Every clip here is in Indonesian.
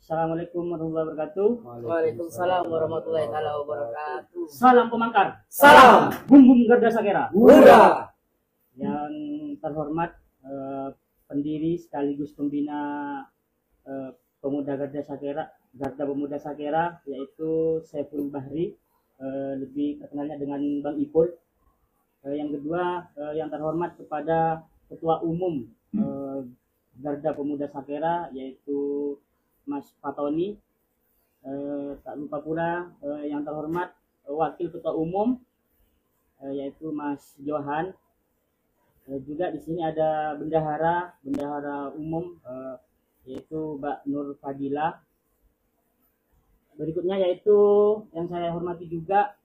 Assalamualaikum warahmatullahi wabarakatuh. Waalaikumsalam warahmatullahi wabarakatuh. Salam pemangkar. Salam. Bumbung Garda Sakera. Hura. Yang terhormat pendiri sekaligus pembina Pemuda Garda Sakera, Garda Pemuda Sakera, yaitu Saiful Bahri, lebih terkenalnya dengan Bang Ipul. Yang kedua, yang terhormat kepada Ketua Umum Garda Pemuda Sakera, yaitu Mas Fatoni. Tak lupa pula yang terhormat Wakil Ketua Umum, yaitu Mas Johan. Juga di sini ada bendahara umum, yaitu Mbak Nur Fadila. Berikutnya yaitu yang saya hormati juga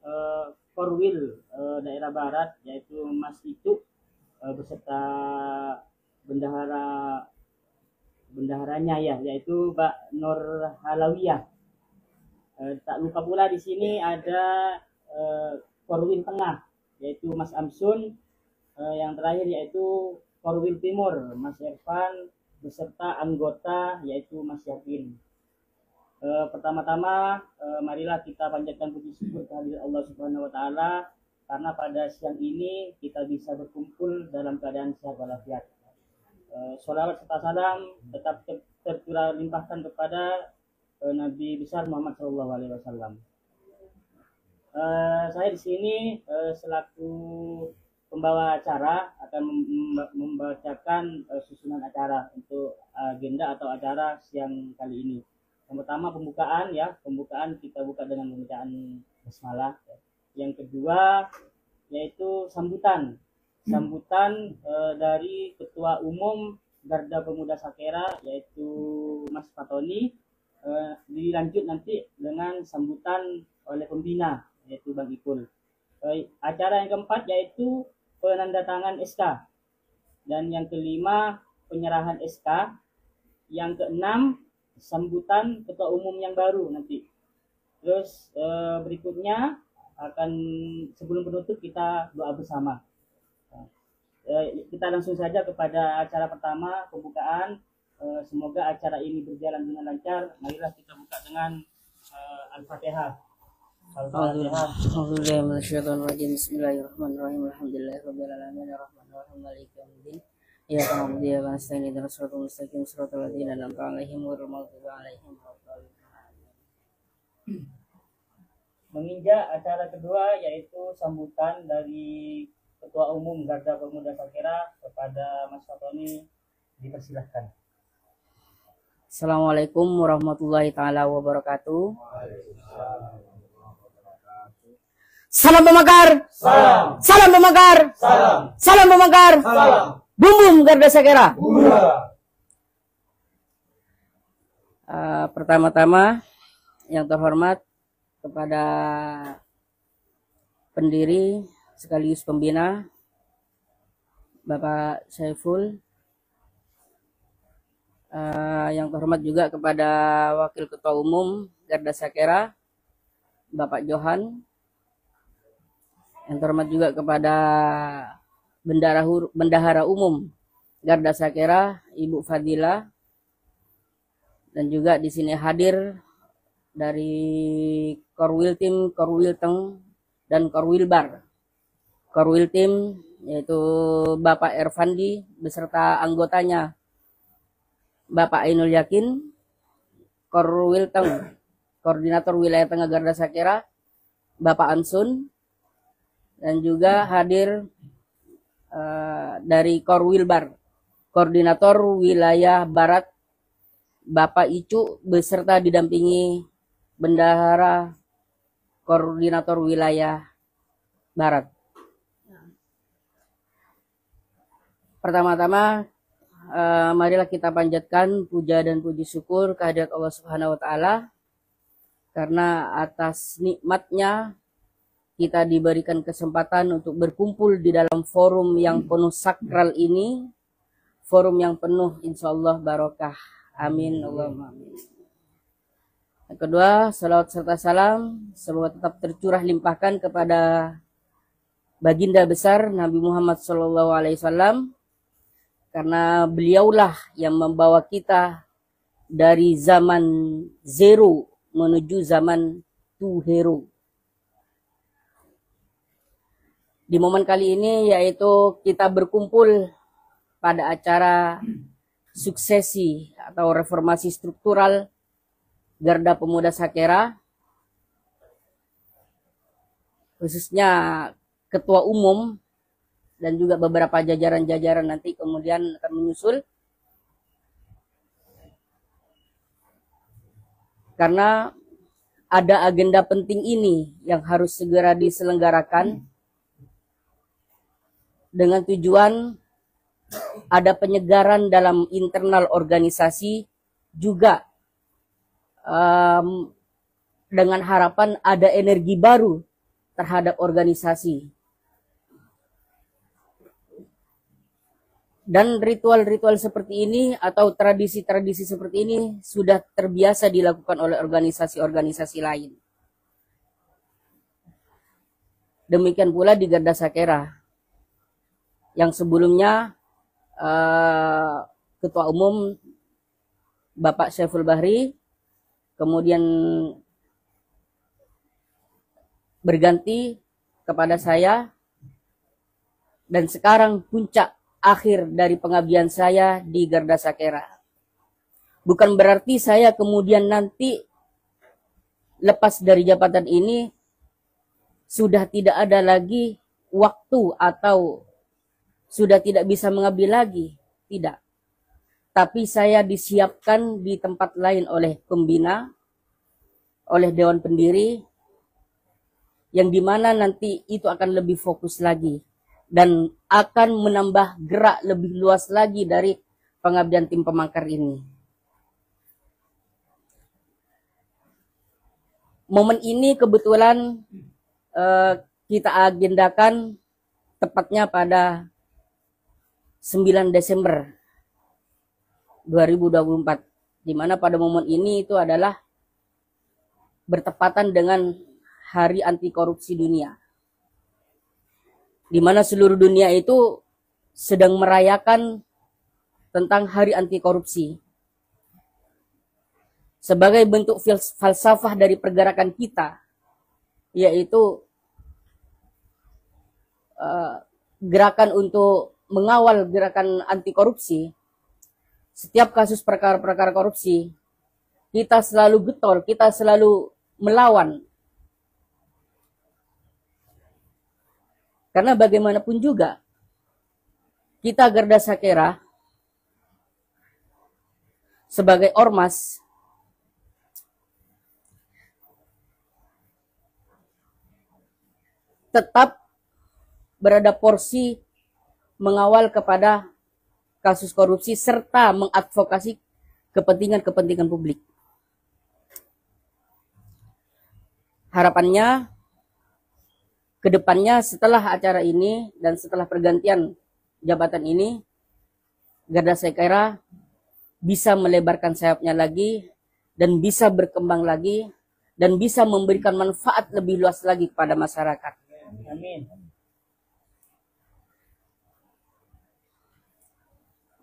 Korwil daerah Barat, yaitu Mas Itu, beserta bendaharanya ya, yaitu Mbak Nur Halawiyah. Tak lupa pula di sini ada Korwil Tengah, yaitu Mas Amsun. Yang terakhir yaitu Korwil Timur, Mas Irfan, beserta anggota yaitu Mas Yakin. Pertama-tama marilah kita panjatkan puji syukur kehadirat Allah Subhanahu wa taala karena pada siang ini kita bisa berkumpul dalam keadaan sehat walafiat. Sholawat serta salam tetap tercurah limpahkan kepada Nabi besar Muhammad SAW. Saya di sini selaku pembawa acara akan membacakan susunan acara untuk agenda atau acara siang kali ini. Yang pertama pembukaan ya, pembukaan kita buka dengan pembacaan basmalah. Yang kedua yaitu sambutan dari Ketua Umum Garda Pemuda Sakera, yaitu Mas Fatoni. Dilanjut nanti dengan sambutan oleh pembina, yaitu Bang Ipul. Acara yang keempat yaitu penandatangan SK, dan yang kelima penyerahan SK, yang keenam sambutan Ketua Umum yang baru nanti. Terus berikutnya akan sebelum penutup kita doa bersama. Kita langsung saja kepada acara pertama, pembukaan. Semoga acara ini berjalan dengan lancar. Marilah kita buka dengan Al-Fatihah. Bismillahirrahmanirrahim. Bismillahirrahmanirrahim. Alhamdulillahirabbil alamin arrahmanirrahim maliki yaumiddin. Iyyaka na'budu wa iyyaka nasta'in ihdinas siratal mustaqim siratal ladzina an'amta 'alaihim ghairil maghdubi 'alaihim waladdallin. Menginjak acara kedua yaitu sambutan dari Ketua Umum Garda Pemuda Sakera kepada Mas Fatoni, dipersilahkan. Assalamualaikum warahmatullahi taala wabarakatuh. Salam pemagar. Salam. Salam pemagar. Salam. Salam pemagar. Salam. Bumbung Garda Sakera. Pertama-tama yang terhormat kepada pendiri sekaligus pembina Bapak Saiful, yang terhormat juga kepada Wakil Ketua Umum Garda Sakera Bapak Johan, yang terhormat juga kepada Bendahara Umum Garda Sakera Ibu Fadila, dan juga di sini hadir dari Korwil Tim, Korwil Teng, dan Korwil Bar. Korwil Tim yaitu Bapak Erfandi beserta anggotanya Bapak Ainul Yakin. Korwil Teng, Koordinator Wilayah Tengah Garda Sakera Bapak Ansun, dan juga hadir dari Korwil Bar, Koordinator Wilayah Barat Bapak Icu beserta didampingi Bendahara Koordinator Wilayah Barat. Pertama-tama marilah kita panjatkan puja dan puji syukur kehadirat Allah Subhanahu wa taala karena atas nikmatnya kita diberikan kesempatan untuk berkumpul di dalam forum yang penuh sakral ini, forum yang penuh insyaallah barokah. Amin Allahumma amin. Yang kedua, salawat serta salam semoga tetap tercurah limpahkan kepada baginda besar Nabi Muhammad SAW, karena beliaulah yang membawa kita dari zaman zero menuju zaman to hero. Di momen kali ini yaitu kita berkumpul pada acara suksesi atau reformasi struktural Garda Pemuda Sakera, khususnya ketua umum dan juga beberapa jajaran-jajaran nanti kemudian akan menyusul. Karena ada agenda penting ini yang harus segera diselenggarakan dengan tujuan ada penyegaran dalam internal organisasi, juga dengan harapan ada energi baru terhadap organisasi. Dan ritual-ritual seperti ini atau tradisi-tradisi seperti ini sudah terbiasa dilakukan oleh organisasi-organisasi lain. Demikian pula di Garda Sakera, yang sebelumnya Ketua Umum Bapak Syaiful Bahri, kemudian berganti kepada saya, dan sekarang puncak akhir dari pengabdian saya di Garda Sakera. Bukan berarti saya kemudian nanti lepas dari jabatan ini sudah tidak ada lagi waktu atau sudah tidak bisa mengabdi lagi. Tidak. Tapi saya disiapkan di tempat lain oleh pembina, oleh Dewan Pendiri, yang dimana nanti itu akan lebih fokus lagi dan akan menambah gerak lebih luas lagi dari pengabdian tim pemangkar ini. Momen ini kebetulan kita agendakan tepatnya pada 9 Desember 2024, di mana pada momen ini itu adalah bertepatan dengan Hari Anti Korupsi Dunia, di mana seluruh dunia itu sedang merayakan tentang Hari Anti Korupsi. Sebagai bentuk falsafah dari pergerakan kita, yaitu gerakan untuk mengawal gerakan anti korupsi, setiap kasus perkara-perkara korupsi, kita selalu getol, kita selalu melawan. Karena bagaimanapun juga, kita Garda Sakera sebagai ormas tetap berada porsi mengawal kepada kasus korupsi serta mengadvokasi kepentingan-kepentingan publik. Harapannya kedepannya setelah acara ini dan setelah pergantian jabatan ini, Garda Sakera bisa melebarkan sayapnya lagi dan bisa berkembang lagi dan bisa memberikan manfaat lebih luas lagi kepada masyarakat. Amin.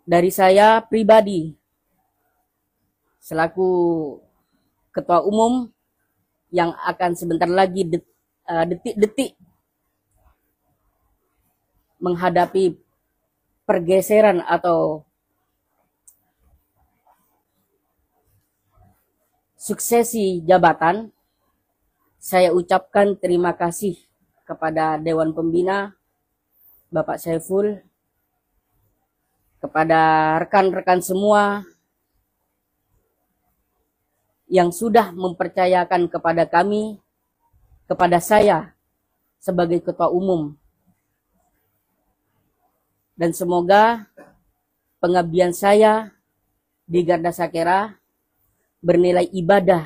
Dari saya pribadi selaku ketua umum yang akan sebentar lagi detik-detik menghadapi pergeseran atau suksesi jabatan, saya ucapkan terima kasih kepada Dewan Pembina, Bapak Syaiful, kepada rekan-rekan semua yang sudah mempercayakan kepada kami, kepada saya sebagai ketua umum. Dan semoga pengabdian saya di Garda Sakera bernilai ibadah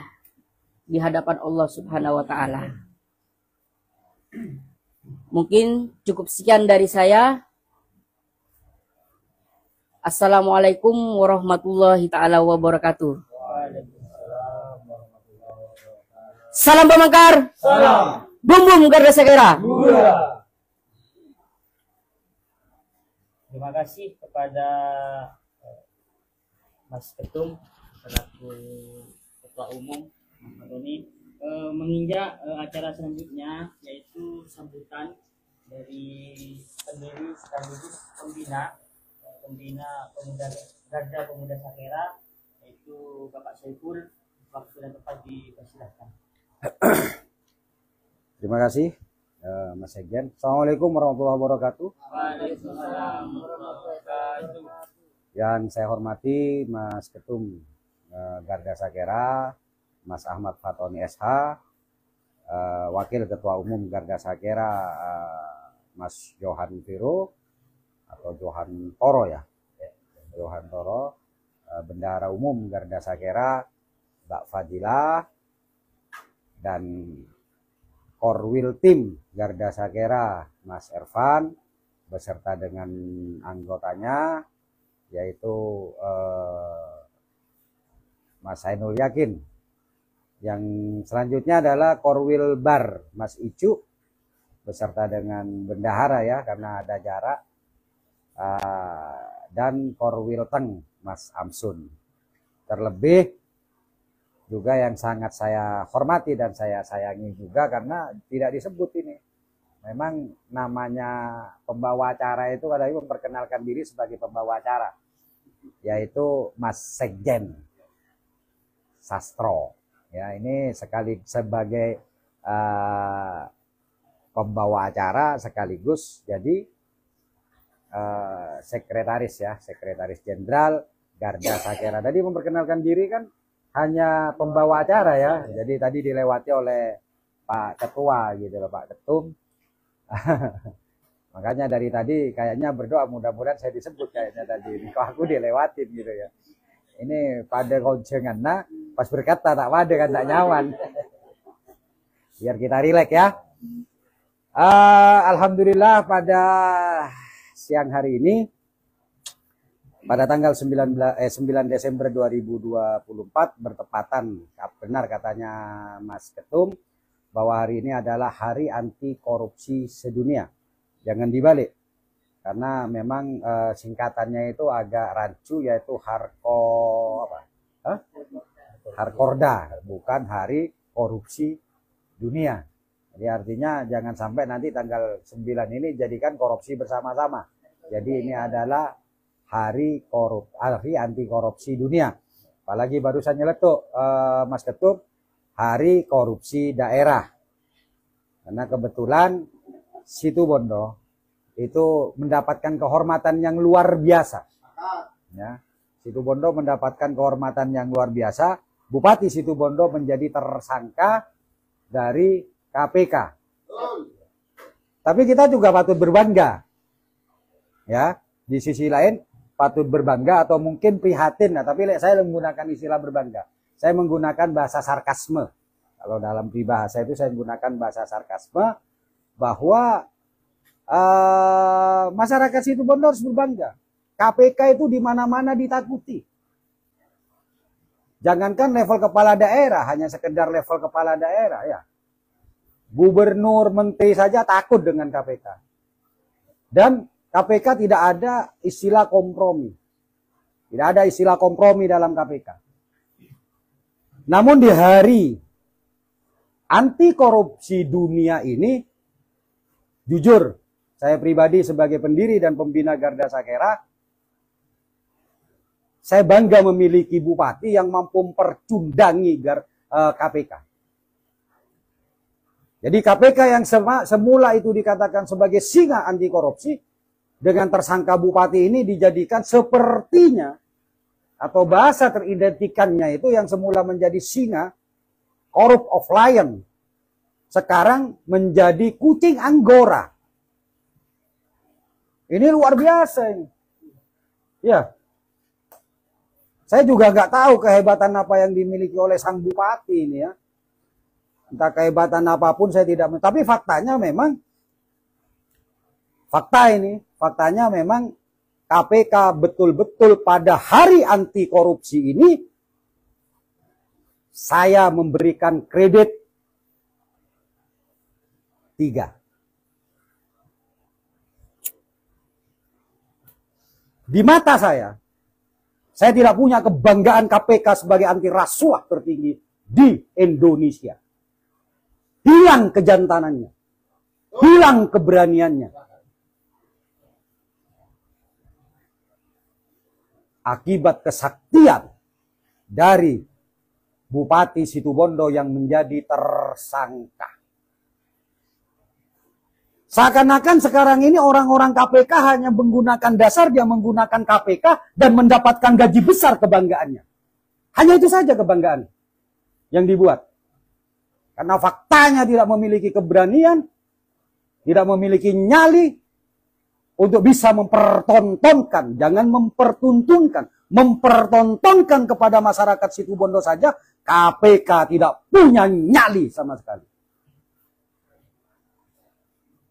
di hadapan Allah Subhanahu wa Ta'ala. Mungkin cukup sekian dari saya. Assalamualaikum warahmatullahi ta'ala wabarakatuh. Salam pemangkar. Salam. Bum bum Garda Sakera. Terima kasih kepada Mas Ketum selaku Ketua Umum Mas Fatoni menginjak acara selanjutnya, yaitu sambutan dari pendiri sekaligus pembina pemuda Garda Pemuda Sakera, yaitu Bapak Saiful. Waktu dan tempat dipersilahkan. Terima kasih Mas Sekjen. Assalamualaikum warahmatullahi wabarakatuh. Waalaikumsalam warahmatullahi wabarakatuh. Yang saya hormati Mas Ketum Garda Sakera, Mas Ahmad Fatoni SH, Wakil Ketua Umum Garda Sakera, Mas Johan Viro atau Johan Toro ya, Johan Toro, Bendahara Umum Garda Sakera, Mbak Fadilah, dan Korwil Tim Garda Sakera Mas Ervan beserta dengan anggotanya yaitu Mas Ainul Yakin. Yang selanjutnya adalah Korwil Bar Mas Icu beserta dengan bendahara ya karena ada jarak, dan Korwil Teng Mas Amsun. Terlebih juga yang sangat saya hormati dan saya sayangi juga karena tidak disebut ini. Memang namanya pembawa acara itu kadang memperkenalkan diri sebagai pembawa acara, yaitu Mas Sekjen Sastro. Ya, ini sekali sebagai pembawa acara sekaligus jadi sekretaris ya, sekretaris jenderal Garda Sakera. Tadi memperkenalkan diri kan hanya pembawa acara ya, jadi tadi dilewati oleh Pak Ketua gitu loh, Pak Ketum. Makanya dari tadi kayaknya berdoa mudah-mudahan saya disebut kayaknya tadi. Kok aku dilewatin gitu ya. Ini pada konjengan nah pas berkata tak pada kan tak nyaman. Biar kita rileks ya. Alhamdulillah pada siang hari ini pada tanggal 9 Desember 2024 bertepatan, benar katanya Mas Ketum, bahwa hari ini adalah hari anti korupsi sedunia. Jangan dibalik, karena memang singkatannya itu agak rancu, yaitu Harkorda, bukan hari korupsi dunia. Jadi artinya jangan sampai nanti tanggal 9 ini jadikan korupsi bersama-sama. Jadi ini adalah hari anti korupsi dunia. Apalagi barusan nyeletuk Mas Ketum, hari korupsi daerah. Karena kebetulan Situbondo itu mendapatkan kehormatan yang luar biasa. Ya, Situbondo mendapatkan kehormatan yang luar biasa. Bupati Situbondo menjadi tersangka dari KPK. Tapi kita juga patut berbangga. Ya, di sisi lain patut berbangga atau mungkin prihatin. Nah, tapi saya menggunakan istilah berbangga. Saya menggunakan bahasa sarkasme. Kalau dalam peribahasa itu saya menggunakan bahasa sarkasme bahwa masyarakat Situbondo harus berbangga. KPK itu di mana-mana ditakuti. Jangankan level kepala daerah, hanya sekedar level kepala daerah ya. Gubernur, menteri saja takut dengan KPK. Dan KPK tidak ada istilah kompromi. Tidak ada istilah kompromi dalam KPK. Namun di hari anti korupsi dunia ini, jujur, saya pribadi sebagai pendiri dan pembina Garda Sakera, saya bangga memiliki bupati yang mampu mempercundangi KPK. Jadi KPK yang semula itu dikatakan sebagai singa anti korupsi, dengan tersangka bupati ini dijadikan sepertinya atau bahasa teridentikannya itu yang semula menjadi singa, Corrupt of Lion, sekarang menjadi kucing Anggora. Ini luar biasa ini. Ya, saya juga nggak tahu kehebatan apa yang dimiliki oleh sang bupati ini ya. Entah kehebatan apapun saya tidak, tapi faktanya memang faktanya memang KPK betul-betul pada hari anti korupsi ini saya memberikan kredit 3. Di mata saya Saya tidak punya kebanggaan KPK sebagai anti rasuah tertinggi di Indonesia. Hilang kejantanannya. Hilang keberaniannya. Akibat kesaktian dari Bupati Situbondo yang menjadi tersangka. Seakan-akan sekarang ini orang-orang KPK hanya menggunakan dasar dia menggunakan KPK dan mendapatkan gaji besar kebanggaannya. Hanya itu saja kebanggaan yang dibuat. Karena faktanya tidak memiliki keberanian, tidak memiliki nyali untuk bisa mempertontonkan, jangan mempertuntunkan, mempertontonkan kepada masyarakat Situbondo saja, KPK tidak punya nyali sama sekali.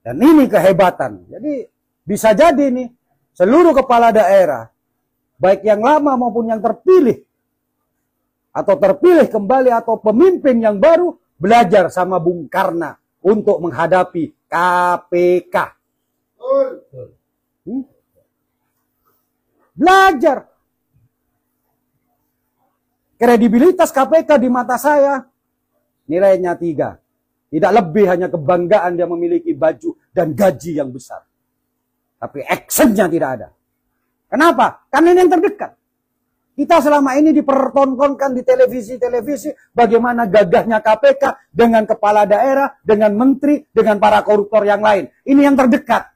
Dan ini kehebatan. Jadi bisa jadi nih seluruh kepala daerah, baik yang lama maupun yang terpilih, atau terpilih kembali atau pemimpin yang baru, belajar sama Bung Karno untuk menghadapi KPK. Belajar. Kredibilitas KPK di mata saya nilainya 3. Tidak lebih hanya kebanggaan dia memiliki baju dan gaji yang besar. Tapi actionnya tidak ada. Kenapa? Karena ini yang terdekat. Kita selama ini dipertontonkan di televisi-televisi bagaimana gagahnya KPK dengan kepala daerah, dengan menteri, dengan para koruptor yang lain. Ini yang terdekat.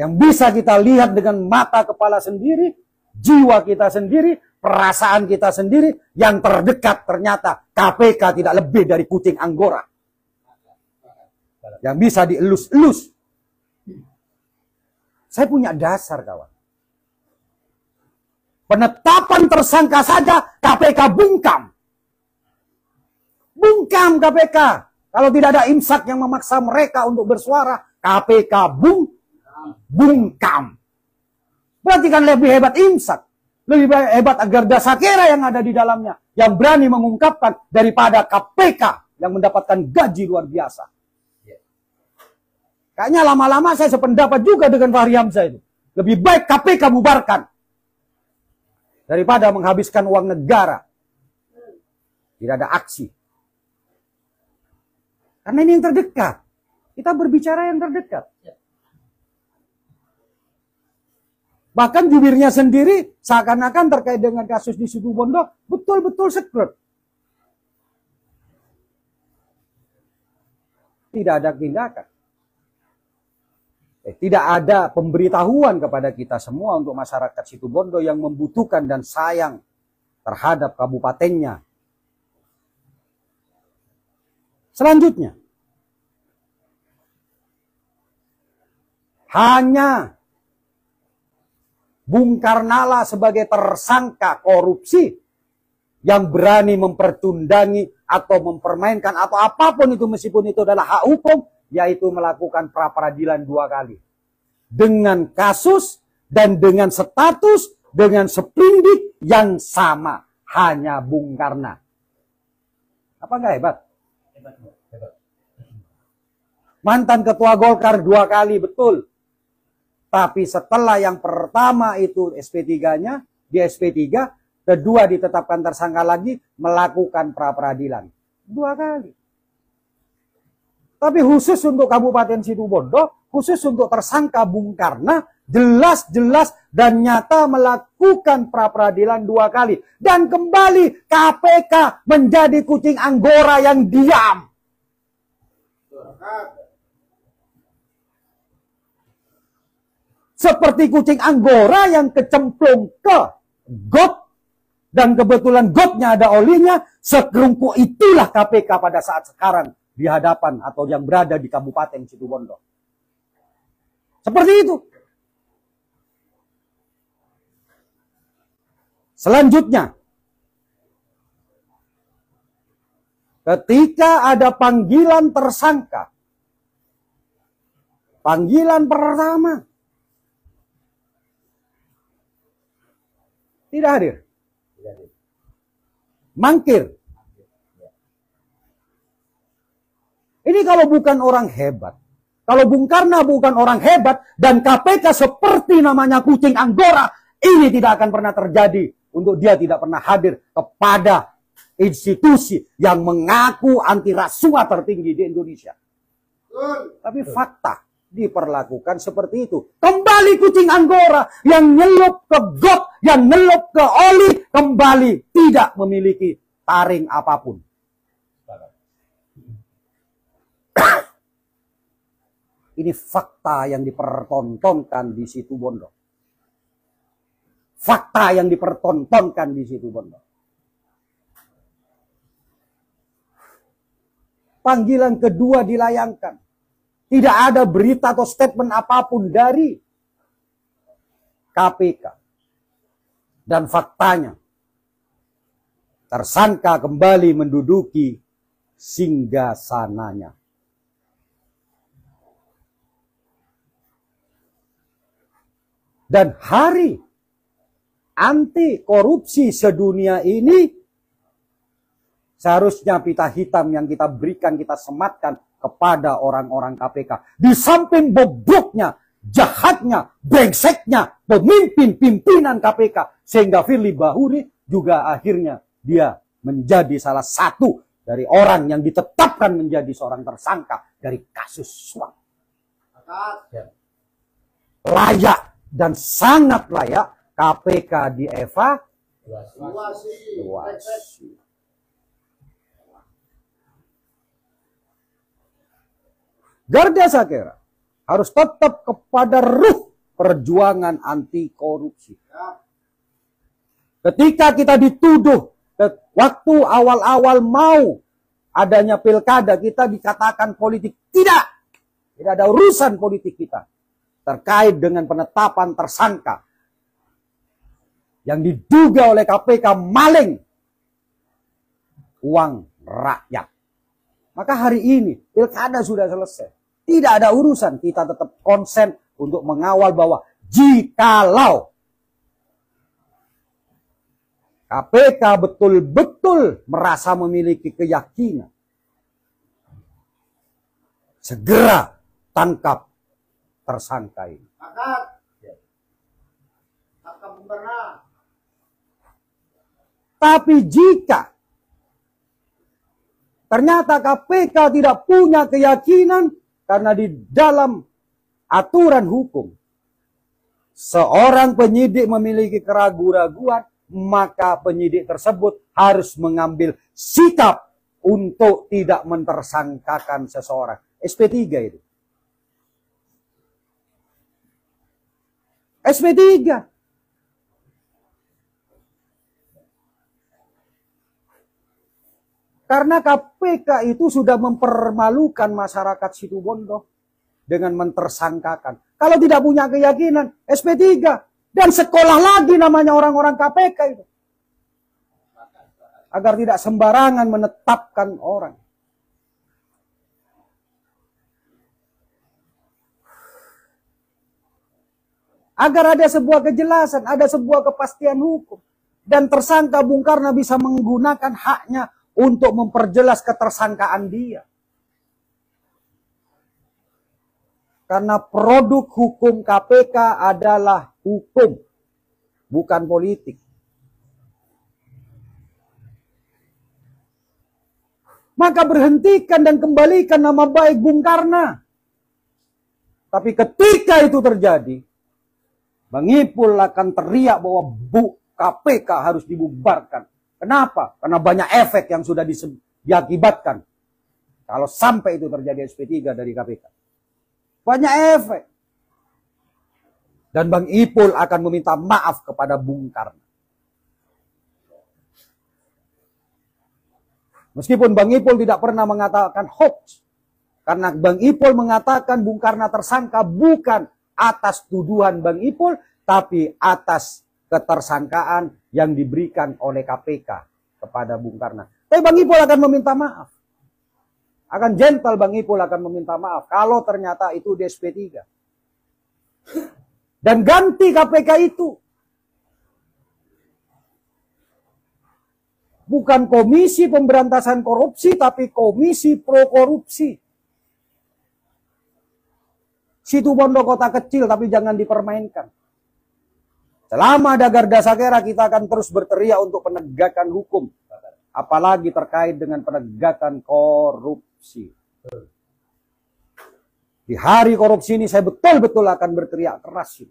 Yang bisa kita lihat dengan mata kepala sendiri, jiwa kita sendiri, perasaan kita sendiri, yang terdekat ternyata KPK tidak lebih dari kucing Anggora. Yang bisa dielus-elus. Saya punya dasar, kawan. Penetapan tersangka saja KPK bungkam. Bungkam KPK. Kalau tidak ada imsak yang memaksa mereka untuk bersuara, KPK bungkam. Berarti kan lebih hebat imsak. Lebih hebat Garda Sakera yang ada di dalamnya. Yang berani mengungkapkan daripada KPK yang mendapatkan gaji luar biasa. Kayaknya lama-lama saya sependapat juga dengan Fahri Hamzah itu. Lebih baik KPK bubarkan. Daripada menghabiskan uang negara. Tidak ada aksi. Karena ini yang terdekat. Kita berbicara yang terdekat. Bahkan jubirnya sendiri seakan-akan terkait dengan kasus di Situbondo betul-betul secret. Tidak ada tindakan. Tidak ada pemberitahuan kepada kita semua untuk masyarakat Situbondo yang membutuhkan dan sayang terhadap kabupatennya. Selanjutnya, hanya Bung Karno sebagai tersangka korupsi yang berani mempertundangi atau mempermainkan atau apapun itu meskipun itu adalah hak hukum, yaitu melakukan pra-peradilan 2 kali. Dengan kasus dan dengan status, dengan seprindik yang sama. Hanya Bung Karno. Apa enggak hebat? Hebat. Mantan ketua Golkar 2 kali, betul. Tapi setelah yang pertama itu SP3-nya, di SP3, kedua ditetapkan tersangka lagi, melakukan pra-peradilan. 2 kali. Tapi khusus untuk Kabupaten Situbondo, khusus untuk tersangka Bung Karno, jelas-jelas dan nyata melakukan pra-peradilan 2 kali. Dan kembali KPK menjadi kucing Anggora yang diam. Seperti kucing Anggora yang kecemplung ke got, dan kebetulan gotnya ada olinya, sekerungku itulah KPK pada saat sekarang di hadapan atau yang berada di Kabupaten Situbondo. Seperti itu. Selanjutnya, ketika ada panggilan tersangka, panggilan pertama, tidak hadir. Mangkir. Ini kalau bukan orang hebat. Kalau Bung Karno bukan orang hebat dan KPK seperti namanya kucing Anggora, Ini tidak akan pernah terjadi untuk dia tidak pernah hadir kepada institusi yang mengaku anti rasuah tertinggi di Indonesia. Tapi fakta diperlakukan seperti itu. Kembali kucing Anggora yang nyelup ke got, yang nyelup ke oli, kembali tidak memiliki taring apapun. Ini fakta yang dipertontonkan di situ Bondo. Fakta yang dipertontonkan di situ Bondo. Panggilan kedua dilayangkan. Tidak ada berita atau statement apapun dari KPK. Dan faktanya, tersangka kembali menduduki singgasananya. Dan hari anti korupsi sedunia ini seharusnya pita hitam yang kita berikan, kita sematkan kepada orang-orang KPK. Di samping bobroknya, jahatnya, brengseknya pemimpin-pimpinan KPK. Sehingga Firly Bahuri juga akhirnya dia menjadi salah satu dari orang yang ditetapkan menjadi seorang tersangka dari kasus suap. Layak dan sangat layak KPK dievaluasi. Garda Sakera harus tetap kepada ruh perjuangan anti korupsi. Ketika kita dituduh, waktu awal-awal mau adanya pilkada, kita dikatakan politik. Tidak ada urusan politik kita terkait dengan penetapan tersangka yang diduga oleh KPK maling uang rakyat. Maka hari ini pilkada sudah selesai. Tidak ada urusan, kita tetap konsen untuk mengawal bahwa jikalau KPK betul-betul merasa memiliki keyakinan, segera tangkap tersangka ini. Tapi jika ternyata KPK tidak punya keyakinan, karena di dalam aturan hukum, seorang penyidik memiliki keraguan-raguan, maka penyidik tersebut harus mengambil sikap untuk tidak mentersangkakan seseorang. SP3 itu. SP3. Karena KPK itu sudah mempermalukan masyarakat Situbondo dengan mentersangkakan. Kalau tidak punya keyakinan, SP3. Dan sekolah lagi namanya orang-orang KPK itu. Agar tidak sembarangan menetapkan orang. Agar ada sebuah kejelasan, ada sebuah kepastian hukum. Dan tersangka Bung Karno bisa menggunakan haknya untuk memperjelas ketersangkaan dia. Karena produk hukum KPK adalah hukum, bukan politik. Maka berhentikan dan kembalikan nama baik Bung Karno. Tapi ketika itu terjadi, Bang Ipul akan teriak bahwa KPK harus dibubarkan. Kenapa? Karena banyak efek yang sudah diakibatkan. Kalau sampai itu terjadi SP3 dari KPK. Banyak efek. Dan Bang Ipul akan meminta maaf kepada Bung Karno. Meskipun Bang Ipul tidak pernah mengatakan hoax. Karena Bang Ipul mengatakan Bung Karno tersangka bukan atas tuduhan Bang Ipul, tapi atas ketersangkaan yang diberikan oleh KPK kepada Bung Karno. Tapi Bang Ipul akan meminta maaf. Akan gentle Bang Ipul akan meminta maaf kalau ternyata itu di SP3. Dan ganti KPK itu. Bukan Komisi Pemberantasan Korupsi, tapi Komisi Pro Korupsi. Situbondo kota kecil, tapi jangan dipermainkan. Selama ada Garda Sakera, kita akan terus berteriak untuk penegakan hukum. Apalagi terkait dengan penegakan korupsi. Di hari korupsi ini saya betul-betul akan berteriak keras.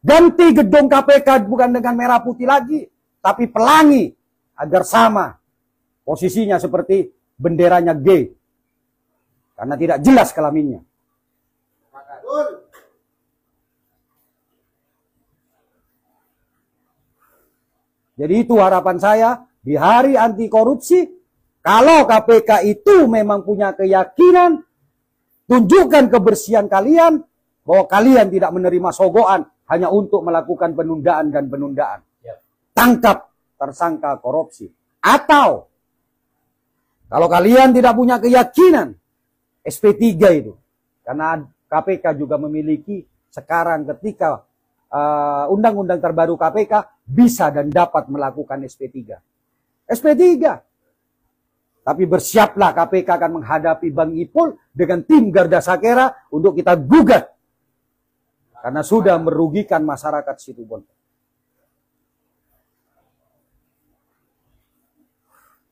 Ganti gedung KPK bukan dengan merah putih lagi, tapi pelangi agar sama posisinya seperti benderanya G. Karena tidak jelas kelaminnya. Jadi itu harapan saya di hari anti korupsi. Kalau KPK itu memang punya keyakinan, tunjukkan kebersihan kalian, bahwa kalian tidak menerima sogokan hanya untuk melakukan penundaan dan penundaan. Tangkap tersangka korupsi. Atau, kalau kalian tidak punya keyakinan, SP3 itu. Karena KPK juga memiliki sekarang ketika undang-undang terbaru KPK bisa dan dapat melakukan SP3. SP3. Tapi bersiaplah KPK akan menghadapi Bang Ipul dengan tim Garda Sakera untuk kita gugat. Karena sudah merugikan masyarakat Situbondo.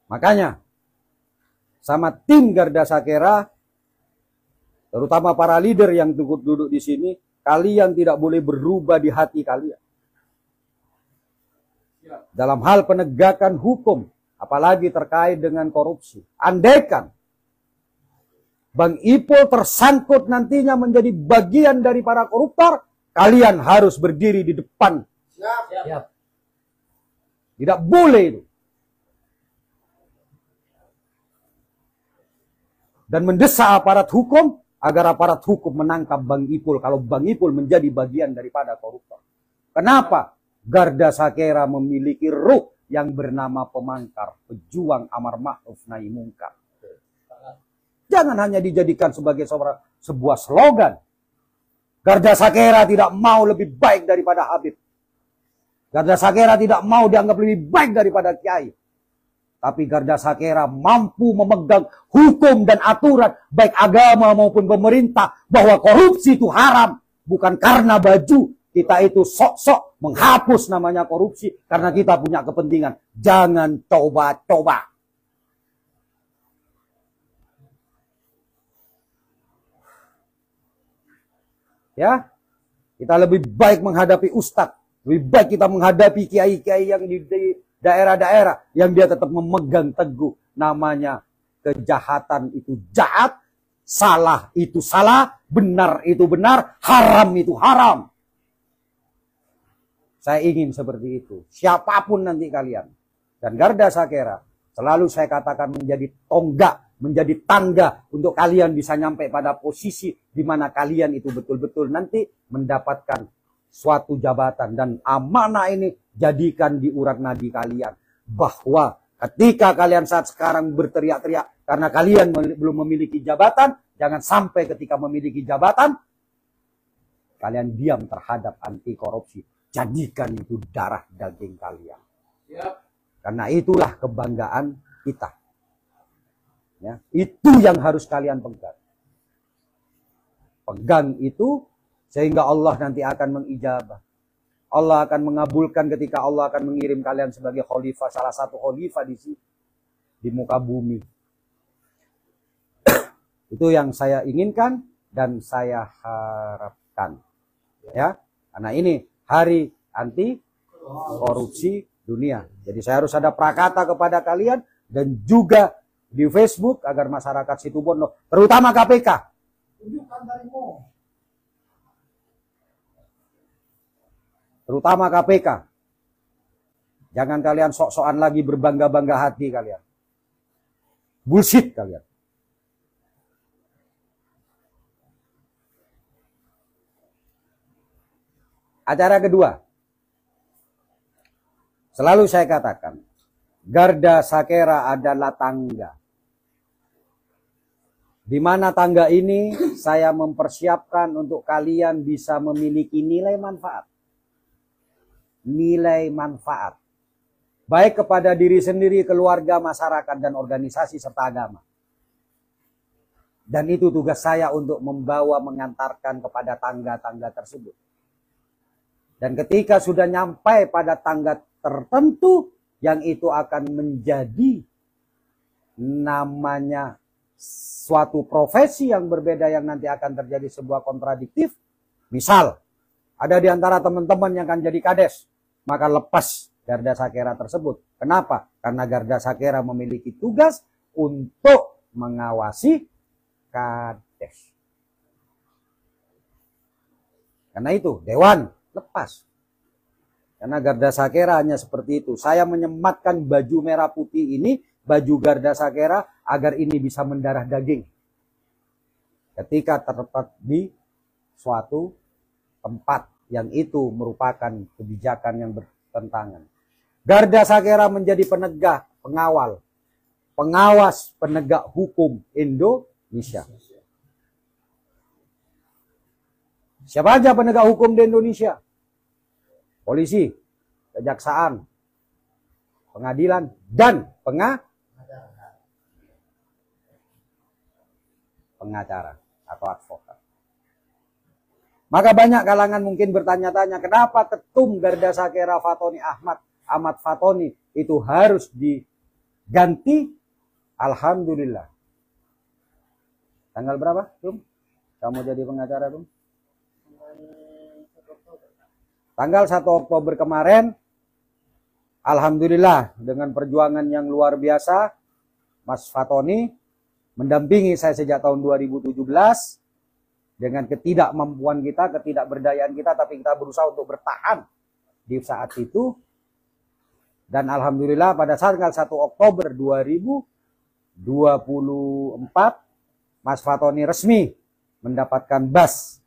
Makanya, sama tim Garda Sakera, terutama para leader yang duduk di sini, kalian tidak boleh berubah di hati kalian. Dalam hal penegakan hukum, apalagi terkait dengan korupsi. Andaikan Bang Ipul tersangkut nantinya menjadi bagian dari para koruptor, kalian harus berdiri di depan. Siap. Tidak boleh itu. Dan mendesak aparat hukum agar aparat hukum menangkap Bang Ipul kalau Bang Ipul menjadi bagian daripada koruptor. Kenapa? Garda Sakera memiliki ruh yang bernama pemangkar, pejuang amar ma'ruf nahi mungkar. Jangan hanya dijadikan sebagai sebuah slogan. Garda Sakera tidak mau lebih baik daripada Habib. Garda Sakera tidak mau dianggap lebih baik daripada Kiai. Tapi Garda Sakera mampu memegang hukum dan aturan, baik agama maupun pemerintah, bahwa korupsi itu haram. Bukan karena baju kita itu sok-sok menghapus namanya korupsi, karena kita punya kepentingan. Jangan coba-coba. Ya, kita lebih baik menghadapi ustadz, lebih baik kita menghadapi kiai-kiai yang di daerah-daerah yang dia tetap memegang teguh namanya kejahatan itu jahat, salah itu salah, benar itu benar, haram itu haram. Saya ingin seperti itu. Siapapun nanti kalian. Dan Garda Sakera selalu saya katakan menjadi tonggak, menjadi tangga untuk kalian bisa nyampe pada posisi di mana kalian itu betul-betul nanti mendapatkan suatu jabatan. Dan amanah ini jadikan di urat nadi kalian. Bahwa ketika kalian saat sekarang berteriak-teriak karena kalian belum memiliki jabatan, jangan sampai ketika memiliki jabatan, kalian diam terhadap anti korupsi. Jadikan itu darah daging kalian. Karena itulah kebanggaan kita. Ya, itu yang harus kalian pegang. Pegang itu sehingga Allah nanti akan mengijabah. Allah akan mengabulkan ketika Allah akan mengirim kalian sebagai khalifah, salah satu khalifah di muka bumi. Itu yang saya inginkan dan saya harapkan. Ya, karena ini hari anti korupsi dunia. Jadi saya harus ada prakata kepada kalian dan juga di Facebook agar masyarakat Situbondo, terutama KPK, terutama KPK, jangan kalian sok-sokan lagi berbangga-bangga hati kalian. Bullshit kalian. Acara kedua, selalu saya katakan, Garda Sakera adalah tangga. Di mana tangga ini saya mempersiapkan untuk kalian bisa memiliki nilai manfaat. Nilai manfaat. Baik kepada diri sendiri, keluarga, masyarakat, dan organisasi serta agama. Dan itu tugas saya untuk membawa, mengantarkan kepada tangga-tangga tersebut. Dan ketika sudah nyampai pada tangga tertentu, yang itu akan menjadi namanya suatu profesi yang berbeda yang nanti akan terjadi sebuah kontradiktif. Misal, ada di antara teman-teman yang akan jadi kades, maka lepas Garda Sakera tersebut. Kenapa? Karena Garda Sakera memiliki tugas untuk mengawasi kades. Karena itu, Dewan lepas. Karena Garda Sakera hanya seperti itu. Saya menyematkan baju merah putih ini, baju Garda Sakera, agar ini bisa mendarah daging. Ketika terdapat di suatu tempat yang itu merupakan kebijakan yang bertentangan. Garda Sakera menjadi penegak, pengawal, pengawas penegak hukum Indonesia. Siapa aja penegak hukum di Indonesia? Polisi, kejaksaan, pengadilan, dan pengacara atau advokat. Maka banyak kalangan mungkin bertanya-tanya, kenapa ketum Garda Sakera Fatoni Ahmad Fatoni itu harus diganti? Alhamdulillah. Tanggal berapa, Rum? Kamu jadi pengacara, Rum? Tanggal 1 Oktober kemarin, alhamdulillah dengan perjuangan yang luar biasa, Mas Fatoni mendampingi saya sejak tahun 2017 dengan ketidakmampuan kita, ketidakberdayaan kita, tapi kita berusaha untuk bertahan di saat itu. Dan alhamdulillah pada tanggal 1 Oktober 2024, Mas Fatoni resmi mendapatkan BAS,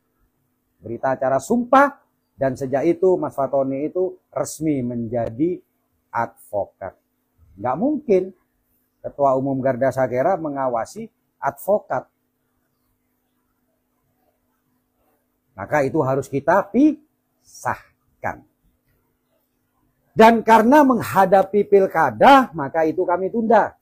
berita acara sumpah. Dan sejak itu Mas Fatoni itu resmi menjadi advokat. Nggak mungkin Ketua Umum Garda Sakera mengawasi advokat. Maka itu harus kita pisahkan. Dan karena menghadapi pilkada, maka itu kami tunda.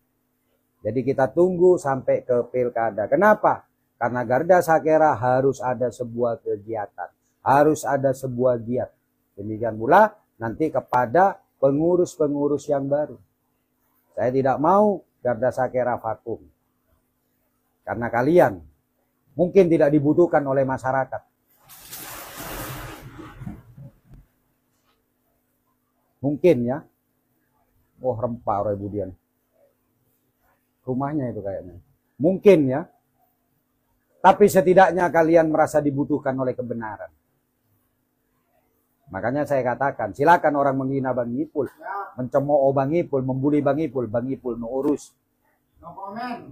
Jadi kita tunggu sampai ke pilkada. Kenapa? Karena Garda Sakera harus ada sebuah kegiatan. Harus ada sebuah giat. Demikian pula nanti kepada pengurus-pengurus yang baru. Saya tidak mau Garda Sakera vakum. Karena kalian mungkin tidak dibutuhkan oleh masyarakat. Mungkin ya. Oh, rempah orang Budian. Rumahnya itu kayaknya. Mungkin ya. Tapi setidaknya kalian merasa dibutuhkan oleh kebenaran. Makanya saya katakan, silakan orang menghina Bang Ipul, mencemooh Bang Ipul, membuli Bang Ipul no urus. No comment.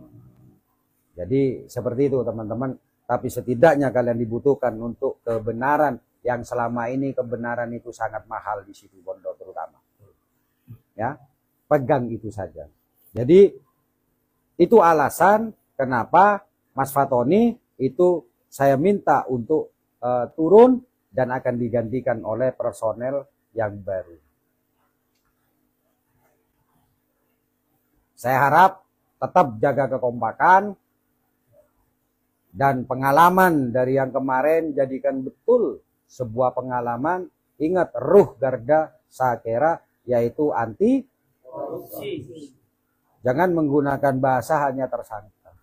Jadi seperti itu teman-teman. Tapi setidaknya kalian dibutuhkan untuk kebenaran yang selama ini kebenaran itu sangat mahal di situ Bondo terutama. Ya, pegang itu saja. Jadi itu alasan kenapa Mas Fatoni itu saya minta untuk turun dan akan digantikan oleh personel yang baru. Saya harap tetap jaga kekompakan dan pengalaman dari yang kemarin jadikan betul sebuah pengalaman. Ingat ruh Garda Sakera yaitu anti korupsi. Jangan menggunakan bahasa hanya tersangka.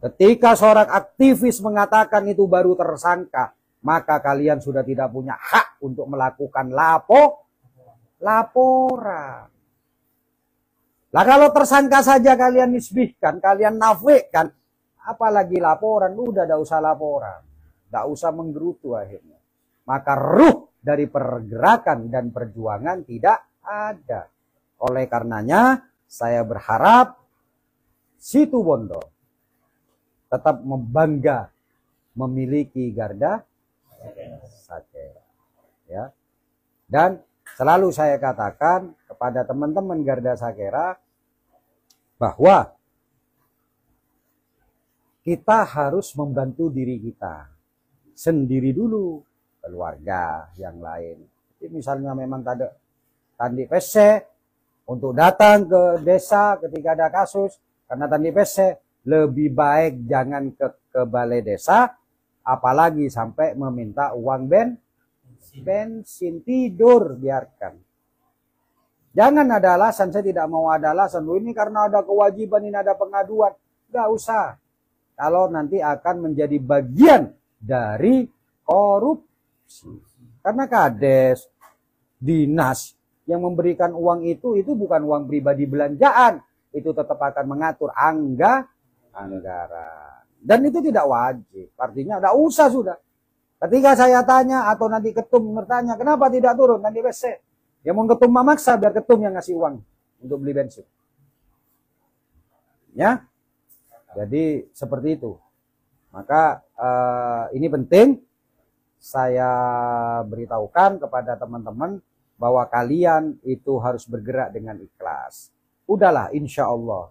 Ketika seorang aktivis mengatakan itu baru tersangka, maka kalian sudah tidak punya hak untuk melakukan laporan. Lah kalau tersangka saja kalian nisbihkan, kalian nafikan, apalagi laporan, udah tidak usah laporan. Tidak usah menggerutu akhirnya. Maka ruh dari pergerakan dan perjuangan tidak ada. Oleh karenanya, saya berharap Situ Bondo tetap membangga memiliki Garda Sakera. Ya. Dan selalu saya katakan kepada teman-teman Garda Sakera bahwa kita harus membantu diri kita sendiri dulu, keluarga yang lain. Jadi misalnya memang tadi PC untuk datang ke desa ketika ada kasus, karena tadi PC lebih baik jangan ke balai desa, apalagi sampai meminta uang bensin. Tidur, biarkan. Jangan ada alasan, saya tidak mau ada alasan. Ini karena ada kewajiban, ini ada pengaduan. Nggak usah. Kalau nanti akan menjadi bagian dari korupsi. Karena kades, dinas yang memberikan uang itu bukan uang pribadi belanjaan. Itu tetap akan mengatur anggaran. Dan itu tidak wajib. Artinya tidak usah sudah. Ketika saya tanya atau nanti ketum bertanya, kenapa tidak turun? Nanti WC. Ya mau ketum memaksa biar ketum yang ngasih uang untuk beli bensin. Ya. Jadi seperti itu. Maka ini penting saya beritahukan kepada teman-teman bahwa kalian itu harus bergerak dengan ikhlas. Udahlah, insya Allah.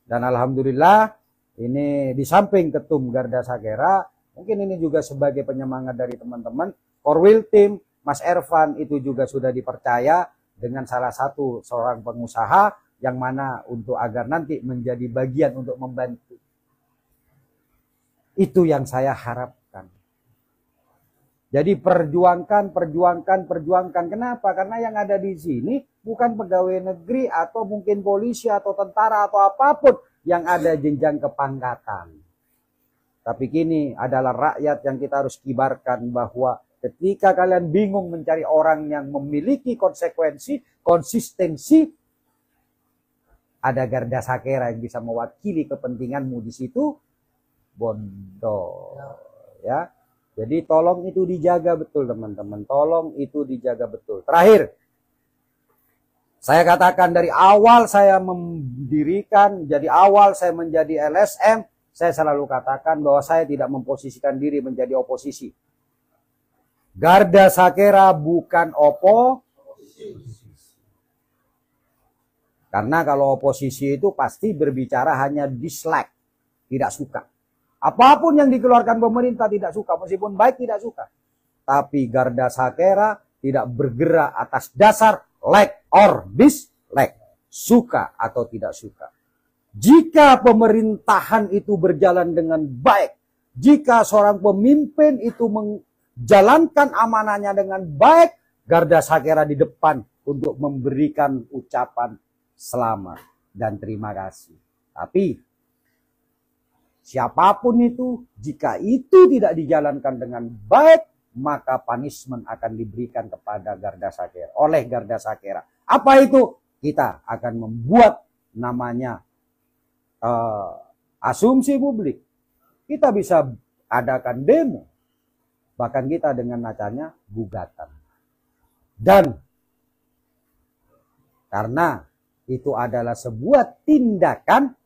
Dan alhamdulillah ini di samping ketum Garda Sakera, mungkin ini juga sebagai penyemangat dari teman-teman. Korwil Tim, Mas Ervan itu juga sudah dipercaya dengan salah satu seorang pengusaha yang mana untuk agar nanti menjadi bagian untuk membantu. Itu yang saya harapkan. Jadi perjuangkan. Kenapa? Karena yang ada di sini bukan pegawai negeri atau mungkin polisi atau tentara atau apapun yang ada jenjang kepangkatan. Tapi kini adalah rakyat yang kita harus kibarkan bahwa ketika kalian bingung mencari orang yang memiliki konsekuensi, konsistensi, ada Garda Sakera yang bisa mewakili kepentinganmu di situ, bondo. Ya. Jadi tolong itu dijaga betul teman-teman. Tolong itu dijaga betul. Terakhir, saya katakan dari awal saya mendirikan, jadi awal saya menjadi LSM, saya selalu katakan bahwa saya tidak memposisikan diri menjadi oposisi. Garda Sakera bukan oposisi. Karena kalau oposisi itu pasti berbicara hanya dislike, tidak suka. Apapun yang dikeluarkan pemerintah tidak suka, meskipun baik tidak suka. Tapi Garda Sakera tidak bergerak atas dasar like or dislike, suka atau tidak suka. Jika pemerintahan itu berjalan dengan baik, jika seorang pemimpin itu menjalankan amanahnya dengan baik, Garda Sakera di depan untuk memberikan ucapan selamat dan terima kasih. Tapi siapapun itu, jika itu tidak dijalankan dengan baik, maka punishment akan diberikan kepada Garda Sakera, oleh Garda Sakera. Apa itu? Kita akan membuat namanya asumsi publik. Kita bisa adakan demo, bahkan kita dengan nacanya gugatan. Dan karena itu adalah sebuah tindakan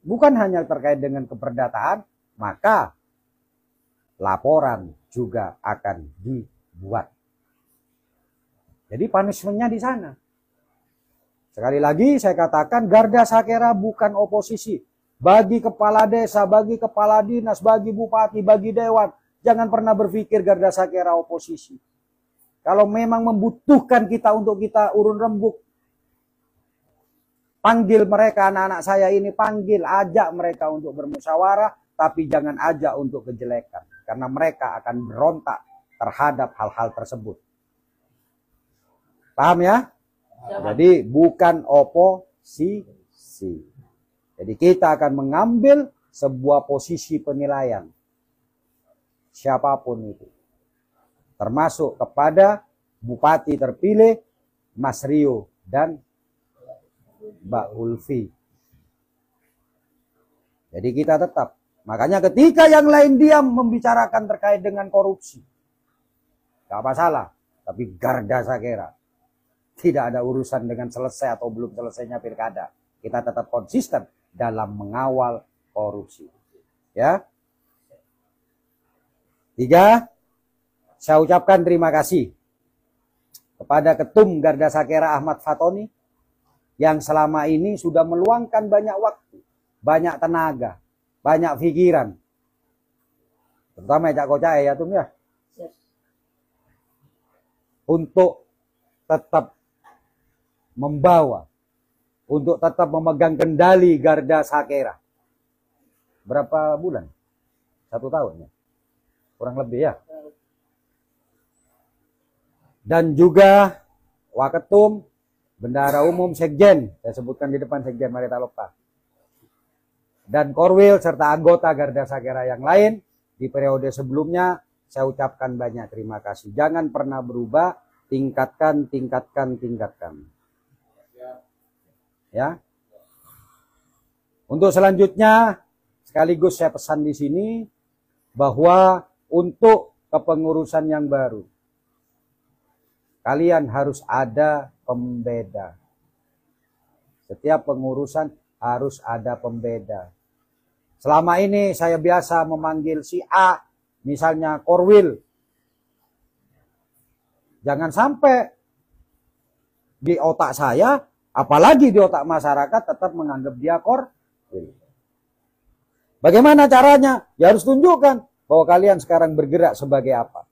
bukan hanya terkait dengan keperdataan, maka laporan juga akan dibuat. Jadi punishment-nya di sana. Sekali lagi saya katakan Garda Sakera bukan oposisi. Bagi kepala desa, bagi kepala dinas, bagi bupati, bagi dewan, jangan pernah berpikir Garda Sakera oposisi. Kalau memang membutuhkan kita untuk kita urun rembuk, panggil mereka, anak-anak saya ini, panggil, ajak mereka untuk bermusyawarah, tapi jangan ajak untuk kejelekan. Karena mereka akan berontak terhadap hal-hal tersebut. Paham ya? Jadi bukan oposisi. Jadi kita akan mengambil sebuah posisi penilaian. Siapapun itu. Termasuk kepada Bupati terpilih, Mas Rio dan Mbak Ulfi. Jadi kita tetap. Makanya ketika yang lain diam membicarakan terkait dengan korupsi, gak masalah. Tapi Garda Sakera tidak ada urusan dengan selesai atau belum selesainya pilkada. Kita tetap konsisten dalam mengawal korupsi. Ya. 3, saya ucapkan terima kasih kepada Ketum Garda Sakera Ahmad Fatoni yang selama ini sudah meluangkan banyak waktu, banyak tenaga, banyak pikiran. Terutama Cak Kocak ya Tum ya. Untuk tetap membawa untuk tetap memegang kendali Garda Sakera. Berapa bulan? 1 tahun ya? Kurang lebih ya. Dan juga Waketum, Bendahara Umum, Sekjen. Saya sebutkan di depan Sekjen Maritaloka. Dan Korwil serta anggota Garda Sakera yang lain di periode sebelumnya, saya ucapkan banyak terima kasih. Jangan pernah berubah, tingkatkan. Ya. Untuk selanjutnya, sekaligus saya pesan di sini bahwa untuk kepengurusan yang baru, kalian harus ada pembeda. Setiap pengurusan harus ada pembeda. Selama ini saya biasa memanggil si A, misalnya Korwil. Jangan sampai di otak saya, apalagi di otak masyarakat, tetap menganggap dia Korwil. Bagaimana caranya? Ya harus tunjukkan bahwa kalian sekarang bergerak sebagai apa.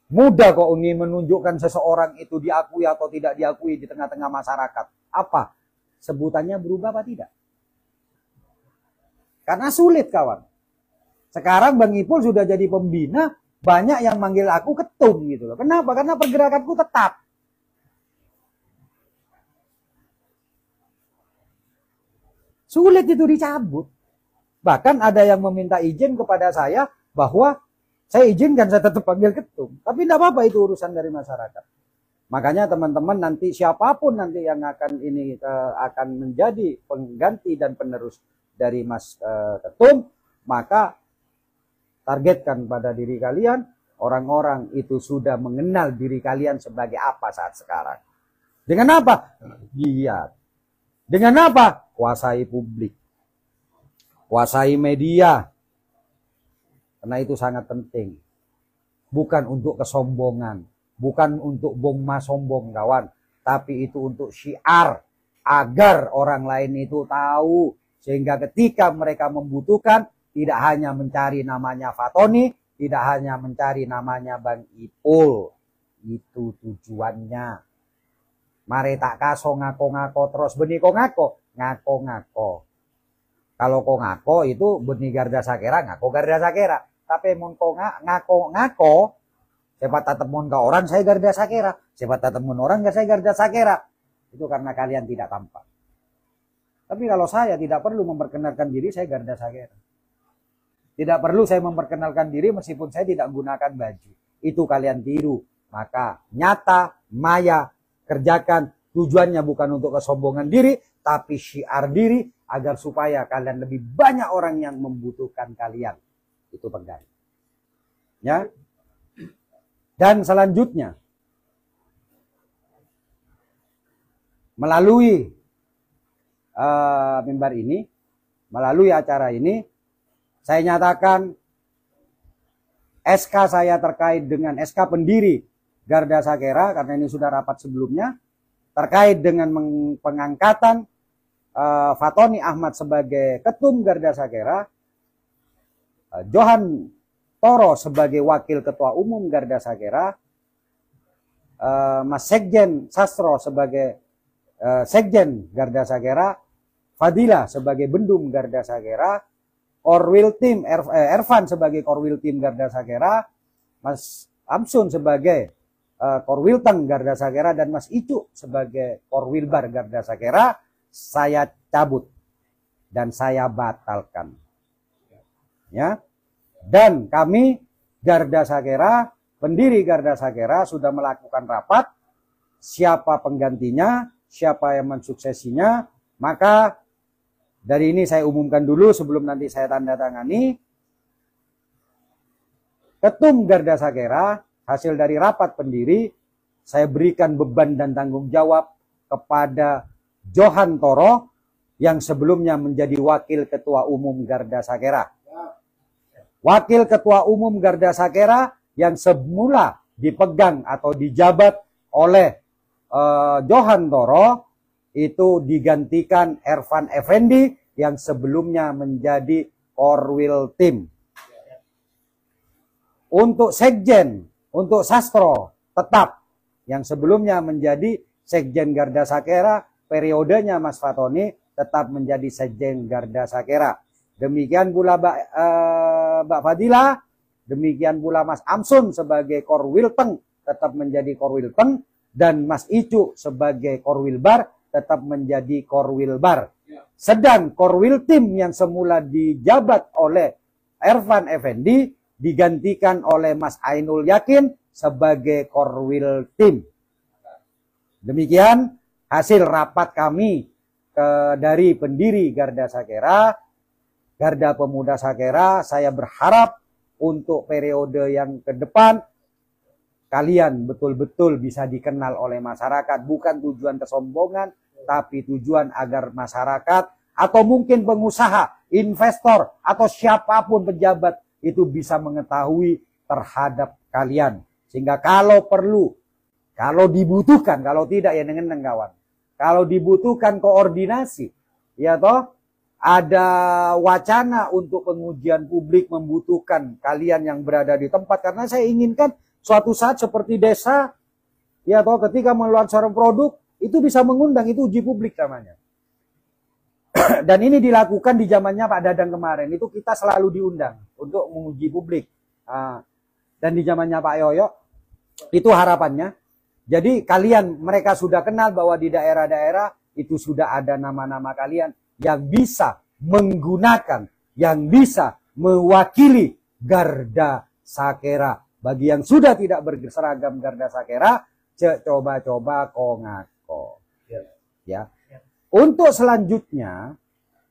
Mudah kok ingin menunjukkan seseorang itu diakui atau tidak diakui di tengah-tengah masyarakat. Apa? Sebutannya berubah apa tidak? Karena sulit kawan. Sekarang Bang Ipul sudah jadi pembina, banyak yang manggil aku ketum gitu loh. Kenapa? Karena pergerakanku tetap. Sulit itu dicabut. Bahkan ada yang meminta izin kepada saya bahwa saya izinkan saya tetap panggil ketum. Tapi tidak apa-apa, itu urusan dari masyarakat. Makanya teman-teman nanti siapapun nanti yang akan akan menjadi pengganti dan penerus dari Mas Ketum, maka targetkan pada diri kalian, orang-orang itu sudah mengenal diri kalian sebagai apa saat sekarang. Dengan apa? Giat. Dengan apa? Kuasai publik. Kuasai media. Karena itu sangat penting. Bukan untuk kesombongan. Bukan untuk bomma sombong kawan. Tapi itu untuk syiar. Agar orang lain itu tahu. Sehingga ketika mereka membutuhkan, tidak hanya mencari namanya Fatoni, tidak hanya mencari namanya Bang Ipul. Itu tujuannya. Mari tak kaso ngako-ngako terus benih ko ngako. Ngako-ngako. Kalau ko ngako itu benih Garda Sakera, ngako Garda Sakera. Tapi mun ko ngako-ngako, siapa tetap mun ke orang saya Garda Sakera. Siapa tetap mun orang saya Garda Sakera. Itu karena kalian tidak tampak. Tapi kalau saya tidak perlu memperkenalkan diri saya Garda Sakera. Tidak perlu saya memperkenalkan diri meskipun saya tidak gunakan baju. Itu kalian tiru. Maka nyata, maya, kerjakan. Tujuannya bukan untuk kesombongan diri, tapi syiar diri agar supaya kalian lebih banyak orang yang membutuhkan kalian. Itu pengganti. Ya. Dan selanjutnya, melalui mimbar ini, melalui acara ini, saya nyatakan SK saya terkait dengan SK pendiri Garda Sakera, karena ini sudah rapat sebelumnya, terkait dengan pengangkatan Fatoni Ahmad sebagai Ketum Garda Sakera, Johan Toro sebagai Wakil Ketua Umum Garda Sakera, Mas Sekjen Sastro sebagai Sekjen Garda Sakera, Fadila sebagai Bendum Garda Sakera, Korwil Tim Ervan sebagai Korwil Tim Garda Sakera, Mas Amsun sebagai Korwilteng Garda Sakera, dan Mas Icu sebagai Korwilbar Garda Sakera, saya cabut dan saya batalkan. Ya. Dan kami Garda Sakera, pendiri Garda Sakera sudah melakukan rapat, siapa penggantinya, siapa yang mensuksesinya, maka dari ini saya umumkan dulu sebelum nanti saya tanda tangani. Ketum Garda Sakera, hasil dari rapat pendiri, saya berikan beban dan tanggung jawab kepada Johan Toro yang sebelumnya menjadi Wakil Ketua Umum Garda Sakera. Wakil Ketua Umum Garda Sakera yang semula dipegang atau dijabat oleh Johan Toro, itu digantikan Ervan Effendi yang sebelumnya menjadi Korwil Tim. Untuk Sekjen, untuk Sastro tetap yang sebelumnya menjadi Sekjen Garda Sakera, periodenya Mas Fatoni tetap menjadi Sekjen Garda Sakera. Demikian pula Mbak Fadila, demikian pula Mas Amsun sebagai Korwilteng tetap menjadi Korwilteng, dan Mas Icu sebagai Korwilbar tetap menjadi Korwilbar. Sedang Korwiltim yang semula dijabat oleh Ervan Effendi digantikan oleh Mas Ainul Yakin sebagai Korwiltim. Demikian hasil rapat kami dari pendiri Garda Sakera, Garda Pemuda Sakera. Saya berharap untuk periode yang ke depan kalian betul-betul bisa dikenal oleh masyarakat, bukan tujuan kesombongan, tapi tujuan agar masyarakat atau mungkin pengusaha, investor, atau siapapun pejabat itu bisa mengetahui terhadap kalian. Sehingga kalau perlu, kalau dibutuhkan, kalau tidak ya dengan kawan. Kalau dibutuhkan koordinasi, ya toh, ada wacana untuk pengujian publik membutuhkan kalian yang berada di tempat. Karena saya inginkan suatu saat seperti desa, ya toh, ketika mengeluarkan seorang produk, itu bisa mengundang, itu uji publik namanya. Dan ini dilakukan di zamannya Pak Dadang kemarin, itu kita selalu diundang untuk menguji publik. Dan di zamannya Pak Yoyo, itu harapannya. Jadi kalian, mereka sudah kenal bahwa di daerah-daerah itu sudah ada nama-nama kalian yang bisa menggunakan, yang bisa mewakili Garda Sakera. Bagi yang sudah tidak berseragam Garda Sakera, coba-coba kongako. Ya. Untuk selanjutnya,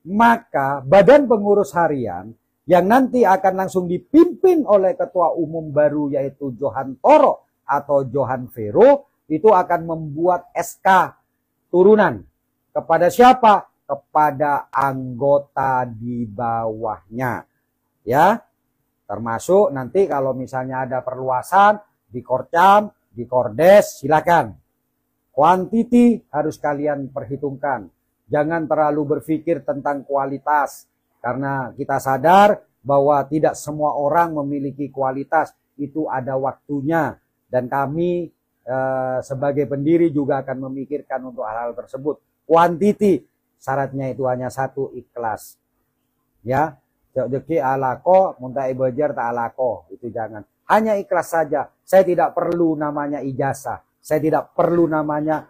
maka Badan Pengurus Harian yang nanti akan langsung dipimpin oleh Ketua Umum baru yaitu Johan Toro atau Johan Vero, itu akan membuat SK turunan. Kepada siapa? Kepada anggota di bawahnya. Ya. Termasuk nanti kalau misalnya ada perluasan di Korcam, di Kordes, silakan. Kuantiti harus kalian perhitungkan. Jangan terlalu berpikir tentang kualitas. Karena kita sadar bahwa tidak semua orang memiliki kualitas. Itu ada waktunya. Dan kami sebagai pendiri juga akan memikirkan untuk hal-hal tersebut. Kuantiti, syaratnya itu hanya satu, ikhlas. Ya. Rezeki alako, muntah ibajar tak alako. Itu jangan. Hanya ikhlas saja. Saya tidak perlu namanya ijazah. Saya tidak perlu namanya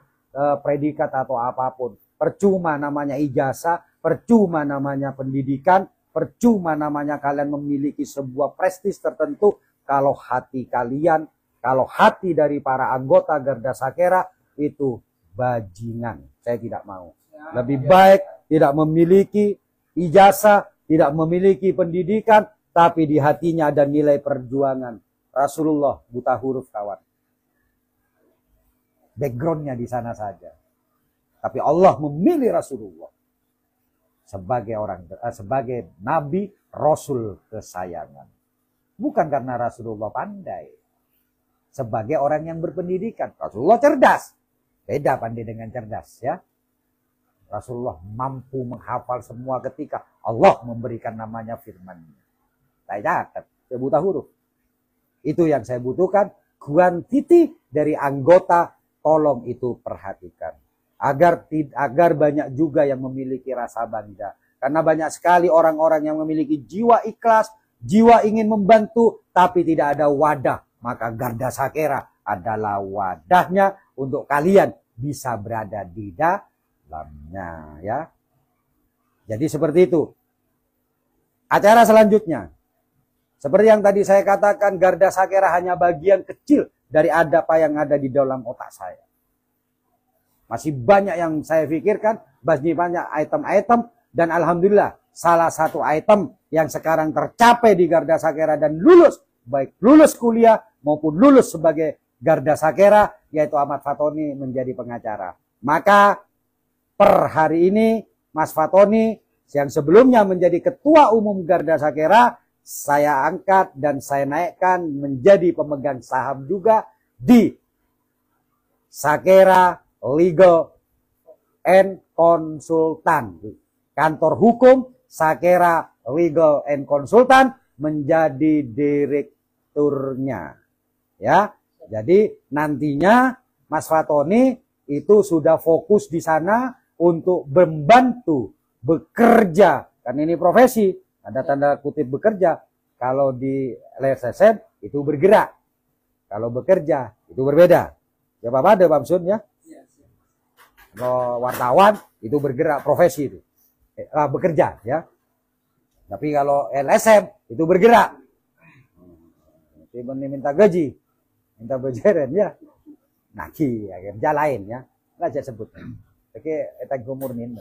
predikat atau apapun. Percuma namanya ijazah, percuma namanya pendidikan, percuma namanya kalian memiliki sebuah prestis tertentu. Kalau hati kalian, kalau hati dari para anggota Garda Sakera itu bajingan. Saya tidak mau. Lebih baik tidak memiliki ijazah, tidak memiliki pendidikan, tapi di hatinya ada nilai perjuangan. Rasulullah buta huruf kawan. Backgroundnya di sana saja. Tapi Allah memilih Rasulullah sebagai Nabi Rasul kesayangan. Bukan karena Rasulullah pandai. Sebagai orang yang berpendidikan. Rasulullah cerdas. Beda pandai dengan cerdas ya. Rasulullah mampu menghafal semua ketika Allah memberikan namanya firman-Nya. Saya catat, saya buta huruf. Itu yang saya butuhkan. Kuantiti dari anggota, tolong itu perhatikan. Agar banyak juga yang memiliki rasa bangga. Karena banyak sekali orang-orang yang memiliki jiwa ikhlas, jiwa ingin membantu, tapi tidak ada wadah. Maka Garda Sakera adalah wadahnya untuk kalian bisa berada di dalamnya ya. Jadi seperti itu. Acara selanjutnya. Seperti yang tadi saya katakan, Garda Sakera hanya bagian kecil dari apa yang ada di dalam otak saya. Masih banyak yang saya pikirkan, masih banyak item-item, dan alhamdulillah salah satu item yang sekarang tercapai di Garda Sakera dan lulus, baik lulus kuliah maupun lulus sebagai Garda Sakera, yaitu Ahmad Fatoni menjadi pengacara. Maka per hari ini Mas Fatoni yang sebelumnya menjadi Ketua Umum Garda Sakera, saya angkat dan saya naikkan menjadi pemegang saham juga di Sakera Legal and Consultant. Kantor hukum Sakera Legal and Consultant menjadi direkturnya. Ya. Jadi nantinya Mas Fatoni itu sudah fokus di sana untuk membantu bekerja. Kan ini profesi, ada tanda kutip bekerja. Kalau di LSSM itu bergerak. Kalau bekerja itu berbeda. Ya Bapak ada Pak Sun ya. Kalau wartawan itu bergerak profesi itu. Bekerja ya. Tapi kalau LSM itu bergerak. Minta gaji, minta bajaran ya. Naki ya, kerja lain ya. Nggak saya sebut. Oke, etak murnin.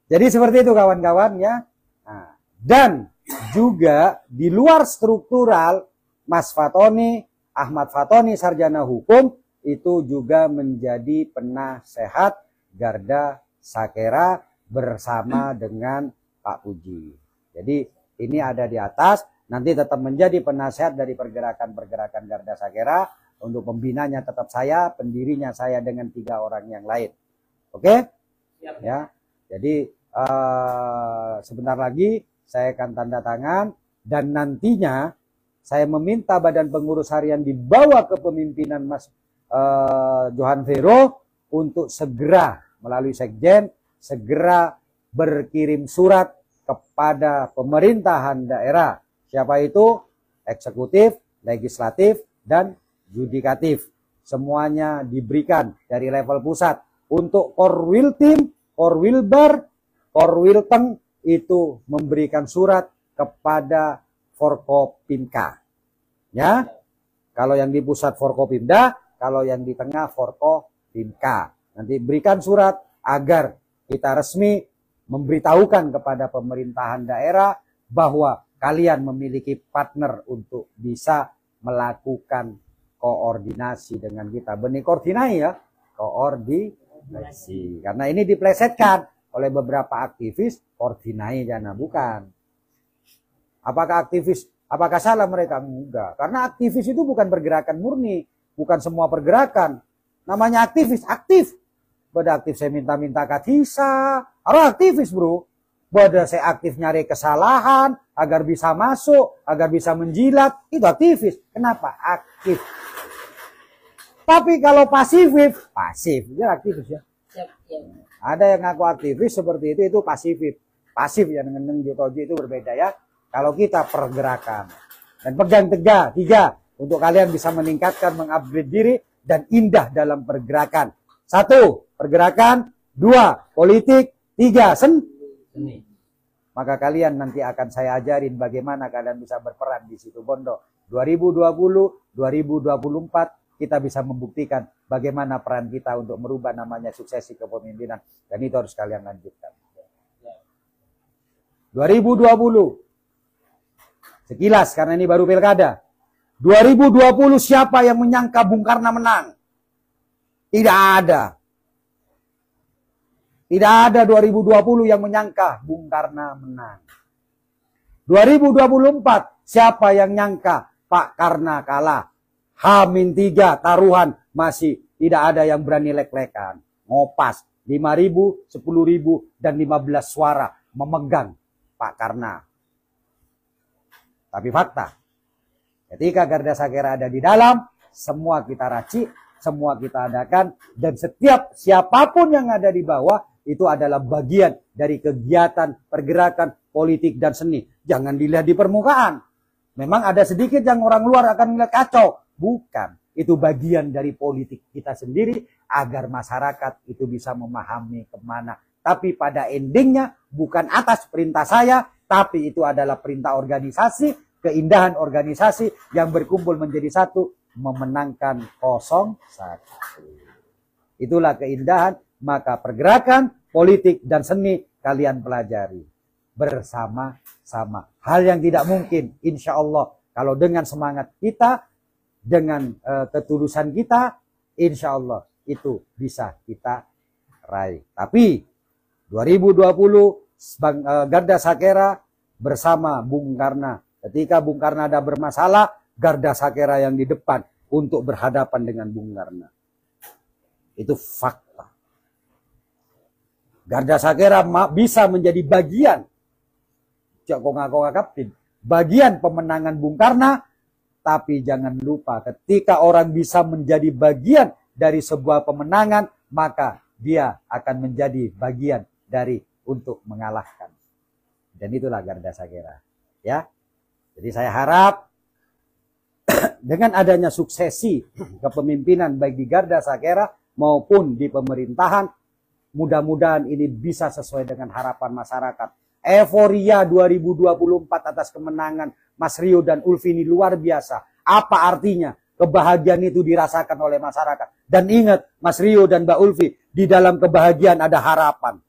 Jadi seperti itu kawan-kawan ya. Nah, dan juga di luar struktural, Mas Fatoni, Ahmad Fatoni, sarjana hukum, itu juga menjadi penasehat Garda Sakera bersama dengan Pak Puji. Jadi ini ada di atas, nanti tetap menjadi penasehat dari pergerakan-pergerakan Garda Sakera. Untuk pembinanya tetap saya, pendirinya saya dengan 3 orang yang lain. Oke? Ya. Jadi sebentar lagi saya akan tanda tangan dan nantinya saya meminta badan pengurus harian di bawah kepemimpinan Mas Johan Vero untuk segera melalui sekjen segera berkirim surat kepada pemerintahan daerah. Siapa itu? Eksekutif, legislatif, dan yudikatif. Semuanya diberikan dari level pusat. Untuk Korwiltim, Korwilbar, Korwilteng itu memberikan surat kepada Forkopimka. Ya. Kalau yang di pusat Forkopimda, kalau yang di tengah Forkopimka. Nanti berikan surat agar kita resmi memberitahukan kepada pemerintahan daerah bahwa kalian memiliki partner untuk bisa melakukan koordinasi dengan kita. Benih koordinasi ya, koordinasi. Karena ini diplesetkan oleh beberapa aktivis, koordinasi jana bukan. Apakah aktivis? Apakah salah mereka? Enggak. Karena aktivis itu bukan pergerakan murni, bukan semua pergerakan. Namanya aktivis, aktif. Pada aktif saya minta-minta katisa, harus aktivis bro. Pada saya aktif nyari kesalahan agar bisa masuk, agar bisa menjilat, itu aktivis. Kenapa? Aktif. Tapi kalau pasif, dia aktivis ya. Ada yang ngaku aktivis seperti itu pasif. Pasif yang ngeneng jotoji itu berbeda ya. Kalau kita pergerakan dan pegang tegar 3 untuk kalian bisa meningkatkan, mengupgrade diri dan indah dalam pergerakan. 1, pergerakan. 2, politik. 3, seni. Maka kalian nanti akan saya ajarin bagaimana kalian bisa berperan di situ Bondo. 2020, 2024 kita bisa membuktikan bagaimana peran kita untuk merubah namanya suksesi kepemimpinan. Dan itu harus kalian lanjutkan. 2020. Sekilas karena ini baru pilkada. 2020 siapa yang menyangka Bung Karno menang? Tidak ada. Tidak ada 2020 yang menyangka Bung Karno menang. 2024 siapa yang nyangka Pak Karno kalah? H-3 taruhan masih tidak ada yang berani lek-lekan. Ngopas 5.000, 10.000 dan 15 suara memegang Pak Karno. Tapi fakta, ketika Garda Sakera ada di dalam, semua kita racik, semua kita adakan, dan setiap siapapun yang ada di bawah, itu adalah bagian dari kegiatan, pergerakan, politik, dan seni. Jangan dilihat di permukaan. Memang ada sedikit yang orang luar akan melihat kacau. Bukan. Itu bagian dari politik kita sendiri, agar masyarakat itu bisa memahami kemana. Tapi pada endingnya, bukan atas perintah saya, tapi itu adalah perintah organisasi, keindahan organisasi yang berkumpul menjadi satu, memenangkan 0-1. Itulah keindahan, maka pergerakan, politik, dan seni kalian pelajari bersama-sama. Hal yang tidak mungkin, insya Allah, kalau dengan semangat kita, dengan ketulusan kita, insya Allah itu bisa kita raih. Tapi 2020 Garda Sakera bersama Bung Karno. Ketika Bung Karno ada bermasalah, Garda Sakera yang di depan untuk berhadapan dengan Bung Karno. Itu fakta. Garda Sakera bisa menjadi bagian, bagian pemenangan Bung Karno, tapi jangan lupa ketika orang bisa menjadi bagian dari sebuah pemenangan, maka dia akan menjadi bagian dari untuk mengalahkan. Dan itulah Garda Sakera. Ya. Jadi saya harap dengan adanya suksesi kepemimpinan baik di Garda Sakera maupun di pemerintahan, mudah-mudahan ini bisa sesuai dengan harapan masyarakat. Euforia 2024 atas kemenangan Mas Rio dan Ulfi ini luar biasa. Apa artinya? Kebahagiaan itu dirasakan oleh masyarakat. Dan ingat, Mas Rio dan Mbak Ulfi, di dalam kebahagiaan ada harapan.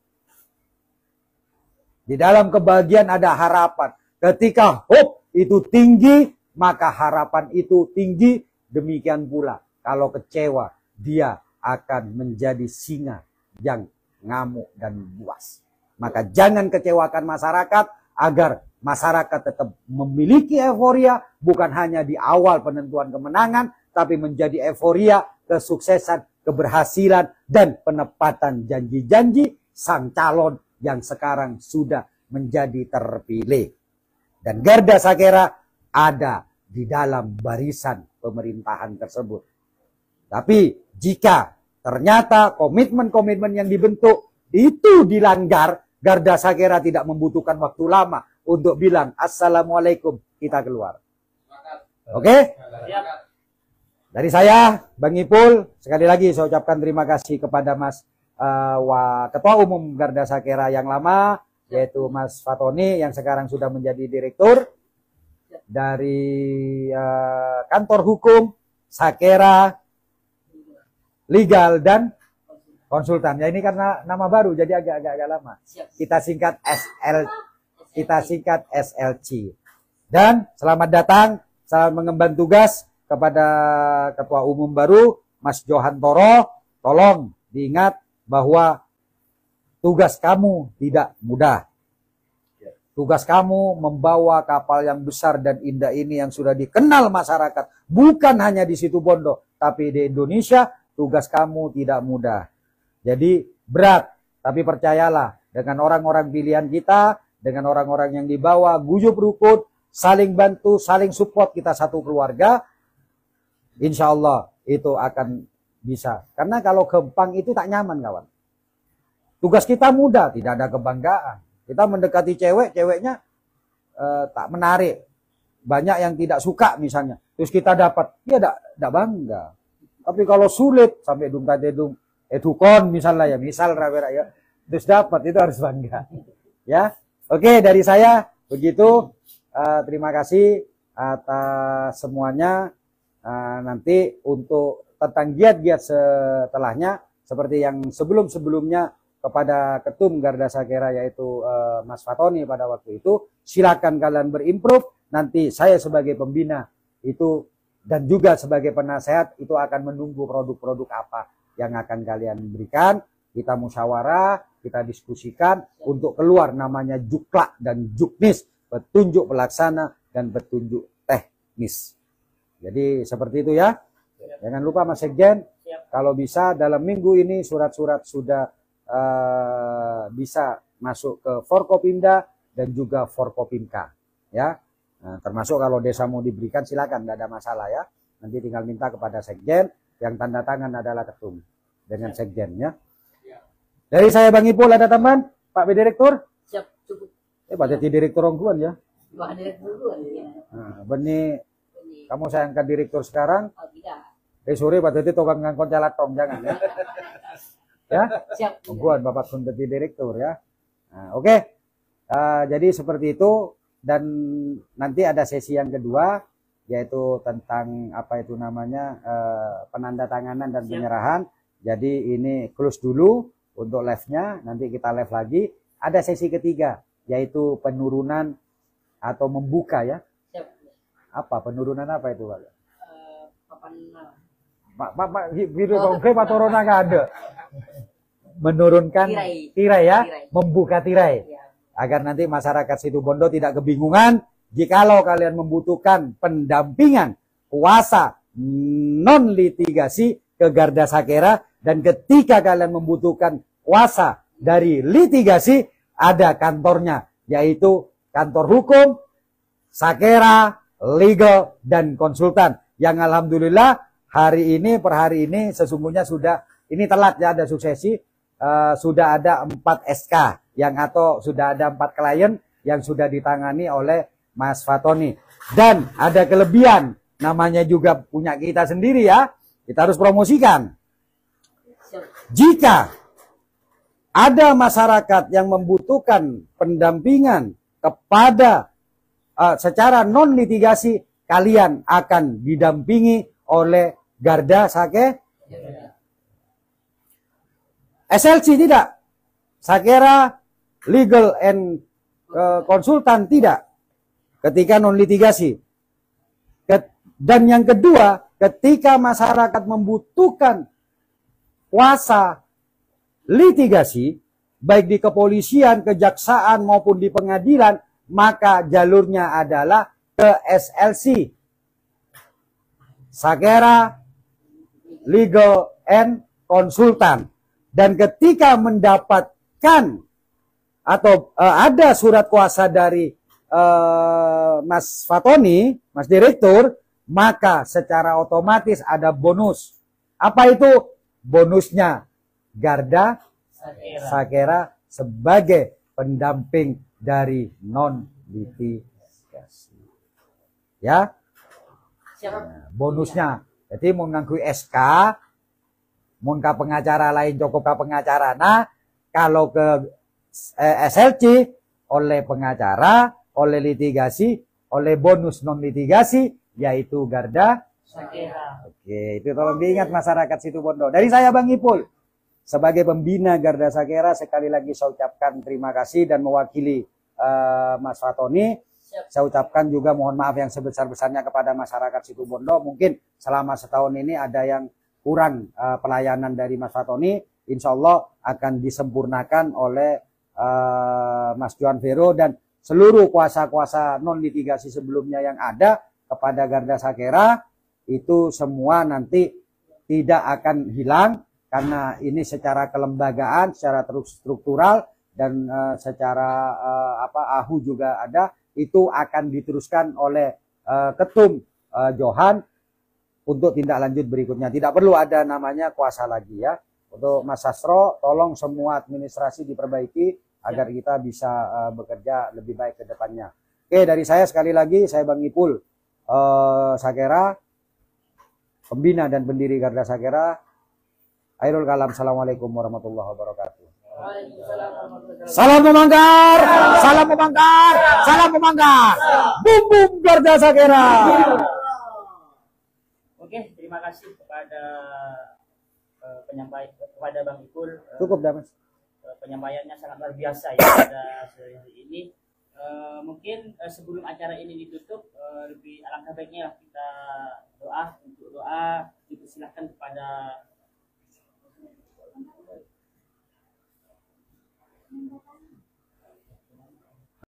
Di dalam kebahagiaan ada harapan. Ketika hope itu tinggi, maka harapan itu tinggi. Demikian pula, kalau kecewa, dia akan menjadi singa yang ngamuk dan buas. Maka jangan kecewakan masyarakat agar masyarakat tetap memiliki euforia, bukan hanya di awal penentuan kemenangan, tapi menjadi euforia, kesuksesan, keberhasilan, dan penepatan janji-janji sang calon yang sekarang sudah menjadi terpilih. Dan Garda Sakera ada di dalam barisan pemerintahan tersebut. Tapi jika ternyata komitmen-komitmen yang dibentuk itu dilanggar, Garda Sakera tidak membutuhkan waktu lama untuk bilang assalamualaikum, kita keluar. Oke? Dari saya, Bang Ipul, sekali lagi saya ucapkan terima kasih kepada Mas Ketua Umum Garda Sakera yang lama, yaitu Mas Fatoni yang sekarang sudah menjadi direktur dari kantor hukum, Sakera, legal dan konsultan. Ya ini karena nama baru jadi agak lama. Kita singkat SLC. Dan selamat datang, selamat mengemban tugas kepada Ketua Umum baru Mas Johantoro. Tolong diingat bahwa tugas kamu tidak mudah. Tugas kamu membawa kapal yang besar dan indah ini yang sudah dikenal masyarakat. Bukan hanya di Situbondo, tapi di Indonesia tugas kamu tidak mudah. Jadi berat, tapi percayalah dengan orang-orang pilihan kita, dengan orang-orang yang dibawa, guyup rukun, saling bantu, saling support kita satu keluarga, insya Allah itu akan bisa. Karena kalau kempang itu tak nyaman kawan. Tugas kita mudah, tidak ada kebanggaan. Kita mendekati cewek, ceweknya tak menarik. Banyak yang tidak suka misalnya. Terus kita dapat, ya tidak bangga. Tapi kalau sulit, sampai dung-dung, edukon misalnya ya, misal ya, terus dapat, itu harus bangga. Ya, oke dari saya begitu. Terima kasih atas semuanya. Nanti untuk tentang giat-giat setelahnya, seperti yang sebelum-sebelumnya kepada Ketum Garda Sakera yaitu Mas Fatoni pada waktu itu, silakan kalian berimprove. Nanti saya sebagai pembina itu dan juga sebagai penasehat itu akan menunggu produk-produk apa yang akan kalian berikan. Kita musyawarah, kita diskusikan untuk keluar namanya Juklak dan Juknis, petunjuk pelaksana dan petunjuk teknis. Jadi seperti itu ya. Jangan lupa Mas Sekjen, kalau bisa dalam minggu ini surat-surat sudah bisa masuk ke Forkopimda dan juga Forkopimka ya. Nah, termasuk kalau desa mau diberikan silakan, tidak ada masalah ya. Nanti tinggal minta kepada Sekjen, yang tanda tangan adalah ketum dengan Sekjennya. Dari saya Bang Ipul, ada tambahan Pak B Direktur? Siap, cukup. Pak Jadi Direktur Rongguan ya. Pak Direktur duluan ya. Nah, Beni, kamu saya angkat Direktur sekarang. Oh, tidak. Sore Pak Jadi tukang ngangkon calatong, jangan ya. Ya, Siap. Rongguan Bapak Sun jadi Direktur ya. Nah, oke. Jadi seperti itu. Dan nanti ada sesi yang kedua, yaitu tentang apa itu namanya penandatanganan dan penyerahan. Jadi ini close dulu untuk live-nya, nanti kita live lagi. Ada sesi ketiga, yaitu penurunan atau membuka ya. Siap. Apa penurunan apa itu Pak? Papan Pak video konkret atau corona nggak ada. Menurunkan tirai ya, membuka tirai. ya. Agar nanti masyarakat Situbondo tidak kebingungan jikalau kalian membutuhkan pendampingan kuasa non litigasi ke Garda Sakera, dan ketika kalian membutuhkan kuasa dari litigasi ada kantornya, yaitu kantor hukum, Sakera, legal dan konsultan, yang alhamdulillah hari ini per hari ini sesungguhnya sudah ini telat ya, ada suksesi. Sudah ada 4 SK atau sudah ada 4 klien yang sudah ditangani oleh Mas Fatoni. Dan ada kelebihan, namanya juga punya kita sendiri ya, kita harus promosikan. Jika ada masyarakat yang membutuhkan pendampingan kepada secara non litigasi, kalian akan didampingi oleh Garda Sakera. SLC tidak, Sakera Legal and Konsultan tidak, ketika non litigasi. Dan yang kedua, ketika masyarakat membutuhkan kuasa litigasi, baik di kepolisian, kejaksaan maupun di pengadilan, maka jalurnya adalah ke SLC, Sakera Legal and Konsultan. Dan ketika mendapatkan atau ada surat kuasa dari Mas Fatoni, Mas Direktur, maka secara otomatis ada bonus. Apa itu? Bonusnya Garda Sakera sebagai pendamping dari non litigasi. Ya. Nah, bonusnya. Jadi mau nganggu SK, mun ka pengacara lain cukup ka pengacara. Nah, kalau ke SLC oleh pengacara, oleh litigasi, oleh bonus non litigasi, yaitu Garda Sakera. Oke, itu tolong diingat masyarakat Situbondo. Dari saya Bang Ipul, sebagai pembina Garda Sakera, sekali lagi saya ucapkan terima kasih dan mewakili Mas Fatoni. Saya ucapkan juga mohon maaf yang sebesar-besarnya kepada masyarakat Situbondo. Mungkin selama setahun ini ada yang kurang pelayanan dari Mas Fatoni, insya Allah akan disempurnakan oleh Mas Johan Vero dan seluruh kuasa-kuasa non litigasi sebelumnya yang ada kepada Garda Sakera. Itu semua nanti tidak akan hilang karena ini secara kelembagaan, secara struktural dan secara AHU juga ada. Itu akan diteruskan oleh Ketum Johan untuk tindak lanjut berikutnya. Tidak perlu ada namanya kuasa lagi ya. Untuk Mas Sastro, tolong semua administrasi diperbaiki agar kita bisa bekerja lebih baik ke depannya. Oke, dari saya sekali lagi, saya Bang Ipul Sakera, pembina dan pendiri Garda Sakera. Akhirul kalam, assalamualaikum warahmatullahi wabarakatuh. Salam memangkar, salam memangkar, salam memangkar. Bum bum Garda Sakera. Oke, terima kasih kepada penyampaian kepada Bang Ipul. Cukup dah Mas. Penyampaiannya sangat luar biasa ya pada sore hari ini. Mungkin sebelum acara ini ditutup, lebih alangkah baiknya kita doa, untuk doa dipersilahkan kepada